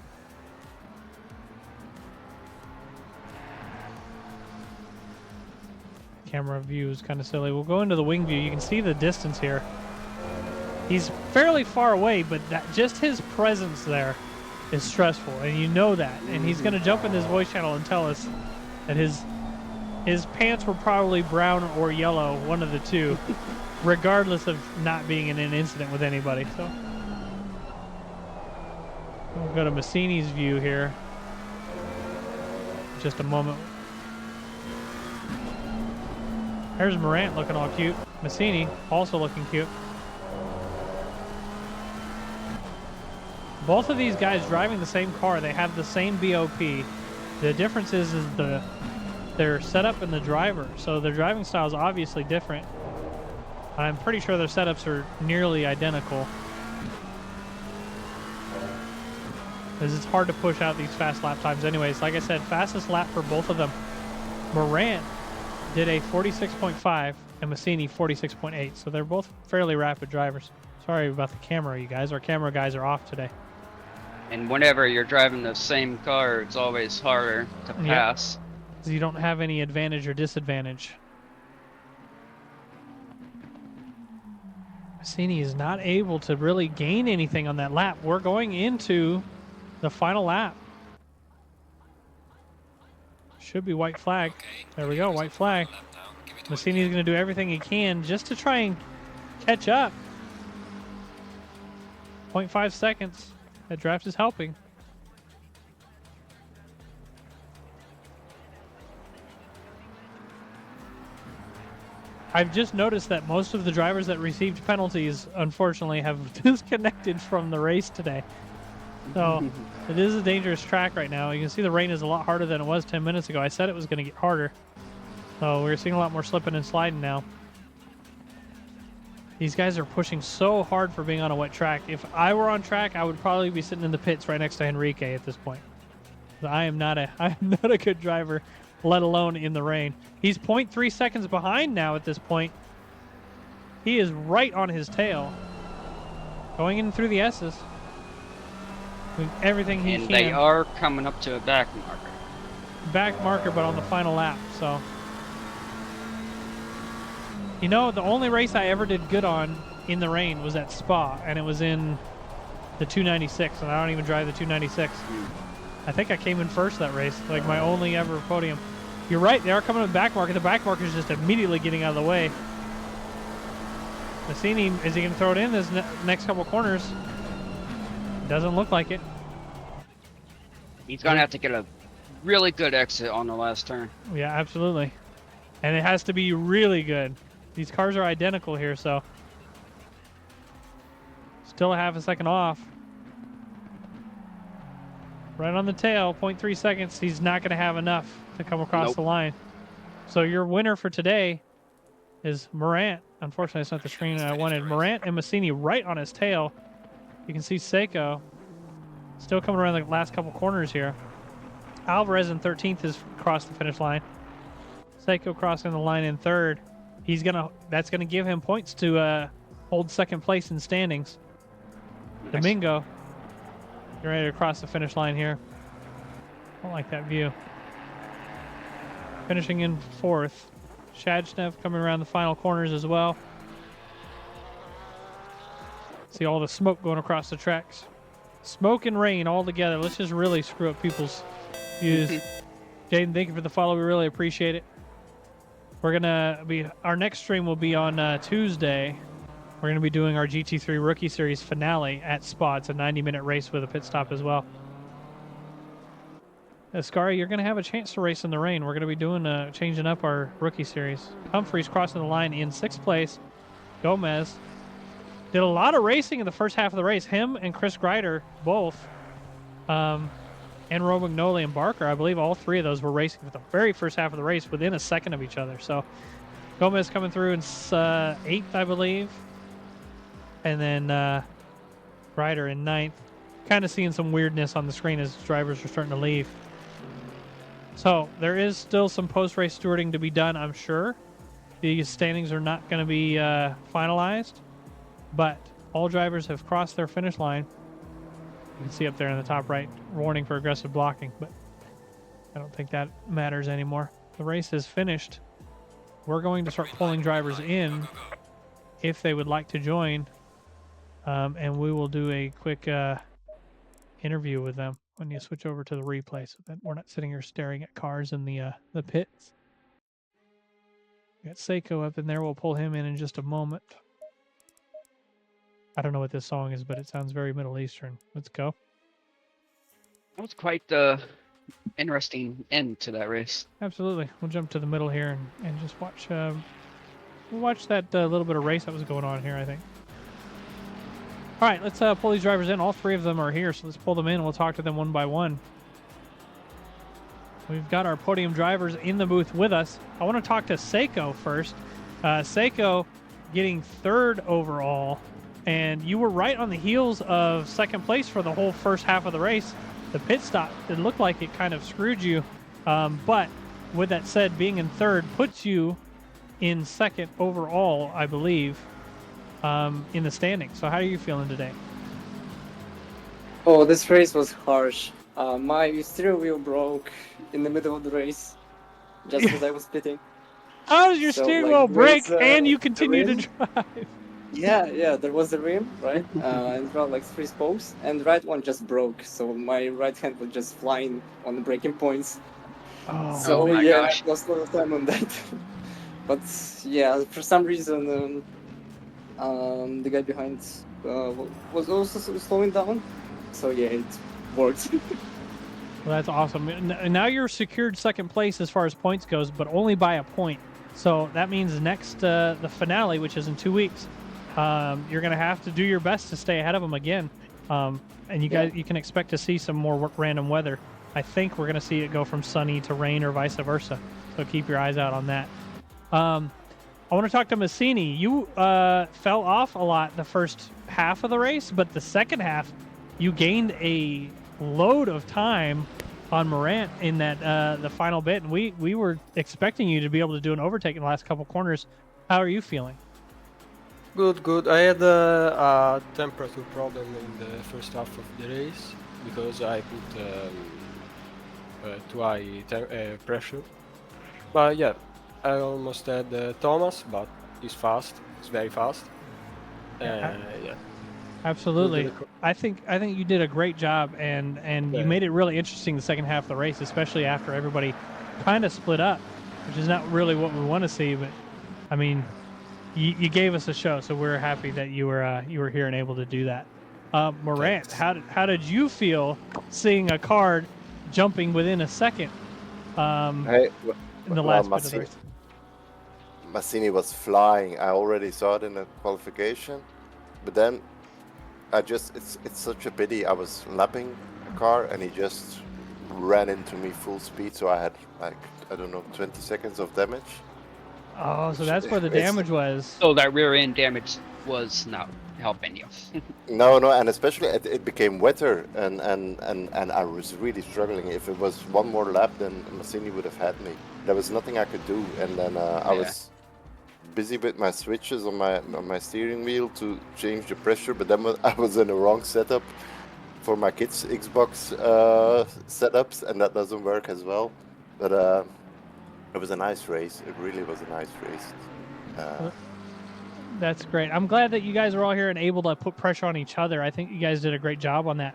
Camera view is kind of silly. We'll go into the wing view. You can see the distance here. He's fairly far away, but just his presence there is stressful, and you know that. And he's going to jump in his voice channel and tell us that his pants were probably brown or yellow, one of the two, regardless of not being in an incident with anybody. So we'll go to Massini's view here. Just a moment. There's Morant looking all cute. Massini also looking cute. Both of these guys driving the same car. They have the same BOP. The difference is their setup and the driver. So their driving style is obviously different. I'm pretty sure their setups are nearly identical. Because it's hard to push out these fast lap times anyways. Like I said, fastest lap for both of them. Morant did a 46.5 and Massini 46.8. So they're both fairly rapid drivers. Sorry about the camera, you guys. Our camera guys are off today. And whenever you're driving the same car, it's always harder to pass. So you don't have any advantage or disadvantage. Massini is not able to really gain anything on that lap. We're going into the final lap. Should be white flag. There we go, white flag. Massini is going to do everything he can just to try and catch up. 0.5 seconds. That draft is helping. I've just noticed that most of the drivers that received penalties, unfortunately, have disconnected from the race today. So it is a dangerous track right now. You can see the rain is a lot harder than it was 10 minutes ago. I said it was going to get harder. So we're seeing a lot more slipping and sliding now. These guys are pushing so hard for being on a wet track. If I were on track, I would probably be sitting in the pits right next to Henrique at this point. I am not a good driver, let alone in the rain. He's 0.3 seconds behind now at this point. He is right on his tail. Going in through the S's. Doing everything he And can. they are coming up to a back marker. Back marker, but on the final lap. So, you know, the only race I ever did good on in the rain was at Spa, and it was in the 296, and I don't even drive the 296. I think I came in first that race, like my only ever podium. You're right, they are coming to the back marker. The back marker is just immediately getting out of the way. Massini, is he going to throw it in this next couple corners? Doesn't look like it. He's going to have to get a really good exit on the last turn. Yeah, absolutely. And it has to be really good. These cars are identical here, so. Still a half a second off. Right on the tail, 0.3 seconds. He's not going to have enough to come across the line. So your winner for today is Morant. Unfortunately, it's not the screen I wanted. Morant and Massini right on his tail. You can see Seiko still coming around the last couple corners here. Alvarez in 13th has crossed the finish line. Seiko crossing the line in third. That's gonna give him points to hold second place in standings. Nice. Domingo, you're ready to cross the finish line here. I don't like that view. Finishing in fourth. Shadshnev coming around the final corners as well. See all the smoke going across the tracks. Smoke and rain all together. Let's just really screw up people's views. Jaden, thank you for the follow. We really appreciate it. Our next stream will be on Tuesday. We're going to be doing our GT3 Rookie Series finale at Spa. It's a 90-minute race with a pit stop as well. Ascari, you're going to have a chance to race in the rain. We're going to be doing changing up our Rookie Series. Humphreys crossing the line in 6th place. Gomez did a lot of racing in the first half of the race. Him and Chris Greider both. And Romagnoli and Barker, I believe all three of those were racing for the very first half of the race within a second of each other. So Gomez coming through in 8th, I believe. And then Greider in 9th. Kind of seeing some weirdness on the screen as drivers are starting to leave. So there is still some post-race stewarding to be done, I'm sure. The standings are not going to be finalized, but all drivers have crossed their finish line. You can see up there in the top right, warning for aggressive blocking, but I don't think that matters anymore. The race is finished. We're going to start pulling drivers in if they would like to join, and we will do a quick interview with them when you switch over to the replay, so that we're not sitting here staring at cars in the pits. We got Seiko up in there. We'll pull him in just a moment. I don't know what this song is, but it sounds very Middle Eastern. Let's go. That was quite the interesting end to that race. Absolutely. We'll jump to the middle here and just watch. We'll watch that little bit of race that was going on here, I think. All right, let's pull these drivers in. All three of them are here, so let's pull them in and we'll talk to them one by one. We've got our podium drivers in the booth with us. I want to talk to Seiko first. Seiko getting 3rd overall, and you were right on the heels of 2nd place for the whole first half of the race. The pit stop, it looked like it kind of screwed you, but with that said, being in 3rd puts you in 2nd overall, I believe, in the standings. So how are you feeling today? Oh, this race was harsh. My steering wheel broke in the middle of the race, just as I was pitting. How does your steering wheel break and you continue to drive? Yeah, there was a rim, right? And around like 3 spokes, and the right one just broke. So my right hand was just flying on the braking points. Oh my gosh. I lost a lot of time on that. But yeah, for some reason, the guy behind was also slowing down. So yeah, it worked. Well, that's awesome. Now you're secured 2nd place as far as points goes, but only by a point. So that means next, the finale, which is in 2 weeks, you're going to have to do your best to stay ahead of them again. And you can expect to see some more random weather. I think we're going to see it go from sunny to rain or vice versa. So keep your eyes out on that. I want to talk to Massini. You fell off a lot the first half of the race, but the second half, you gained a load of time on Morant in that the final bit, and we were expecting you to be able to do an overtake in the last couple corners. How are you feeling? Good. I had a temperature problem in the first half of the race, because I put too high pressure. But yeah, I almost had Thomas, but he's fast. He's very fast. Yeah, Yeah. absolutely. I think you did a great job, and you Yeah. made it really interesting the second half of the race, especially after everybody kind of split up, which is not really what we want to see. But I mean, you gave us a show, so we're happy that you were here and able to do that. Morant, Thanks. how did you feel seeing a card jumping within a second Hey, in the well, last bit of the race? Massini was flying. I already saw it in the qualification, but then it's such a pity. I was lapping a car and he just ran into me full speed, so I had like, I don't know, 20 seconds of damage. Oh, so that's where the It's- damage was. So that rear end damage was not helping you. No, and especially it became wetter, and I was really struggling. If it was one more lap, then Massini would have had me. There was nothing I could do, and then I Yeah. was busy with my switches on my steering wheel to change the pressure, but then I was in the wrong setup for my kids' Xbox setups, and that doesn't work as well. But it was a nice race. It really was a nice race. That's great. I'm glad that you guys are all here and able to put pressure on each other. I think you guys did a great job on that.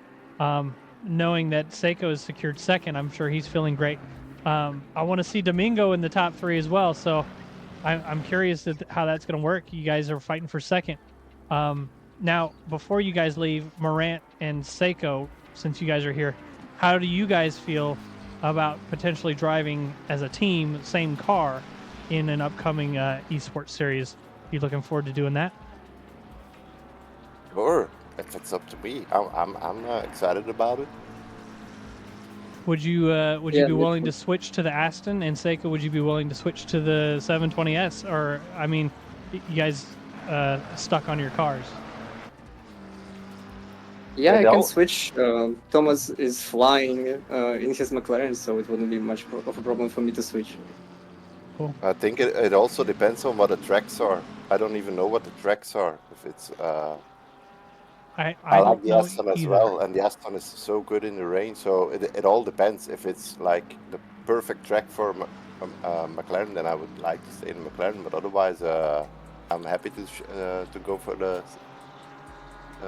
Knowing that Seiko has secured second, I'm sure he's feeling great. I want to see Domingo in the top 3 as well, so I'm curious how that's going to work. You guys are fighting for second. Now, before you guys leave, Morant and Seiko, since you guys are here, how do you guys feel about potentially driving as a team, same car, in an upcoming esports series? You looking forward to doing that? Sure, if it's up to me, I'm excited about it. Would you Yeah, be me willing too. to switch to the Aston, and Seiko, would you be willing to switch to the 720S? Or I mean, you guys stuck on your cars? Yeah, Yeah, I they'll- can switch. Thomas is flying in his McLaren, so it wouldn't be much of a problem for me to switch. I think it also depends on what the tracks are. I don't even know what the tracks are. If it's I I like don't the know Aston as either. well, and the Aston is so good in the rain. So it all depends. If it's like the perfect track for McLaren, then I would like to stay in McLaren. But otherwise, I'm happy to go for the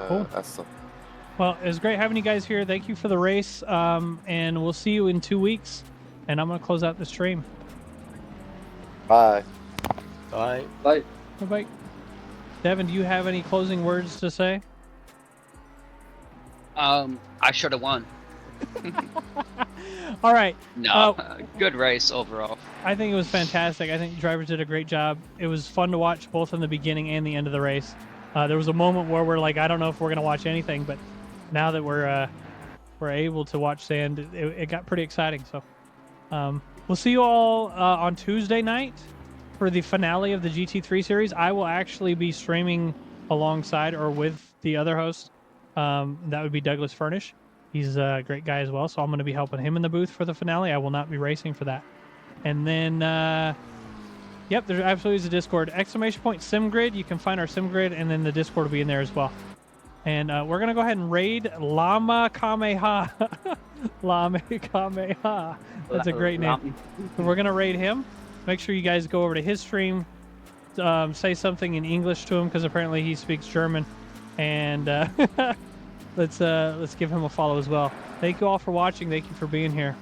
Cool. Aston. Well, it was great having you guys here. Thank you for the race, and we'll see you in 2 weeks. And I'm gonna close out the stream. Bye. Bye. Bye. Bye-bye. Devin, do you have any closing words to say? I should have won. All right. No, good race overall. I think it was fantastic. I think the drivers did a great job. It was fun to watch both in the beginning and the end of the race. There was a moment where we're like, I don't know if we're going to watch anything, but now that we're able to watch the end, it got pretty exciting. So we'll see you all on Tuesday night for the finale of the GT3 series. I will actually be streaming alongside or with the other host. That would be Douglas Furnish. He's a great guy as well, so I'm going to be helping him in the booth for the finale. I will not be racing for that. And then, yep, there absolutely is a Discord. ! SimGrid. You can find our SimGrid, and then the Discord will be in there as well. And we're going to go ahead and raid Llama Kameha. Llama Kameha. That's a great name. So we're going to raid him. Make sure you guys go over to his stream. Say something in English to him, because apparently he speaks German. And let's give him a follow as well. Thank you all for watching. Thank you for being here.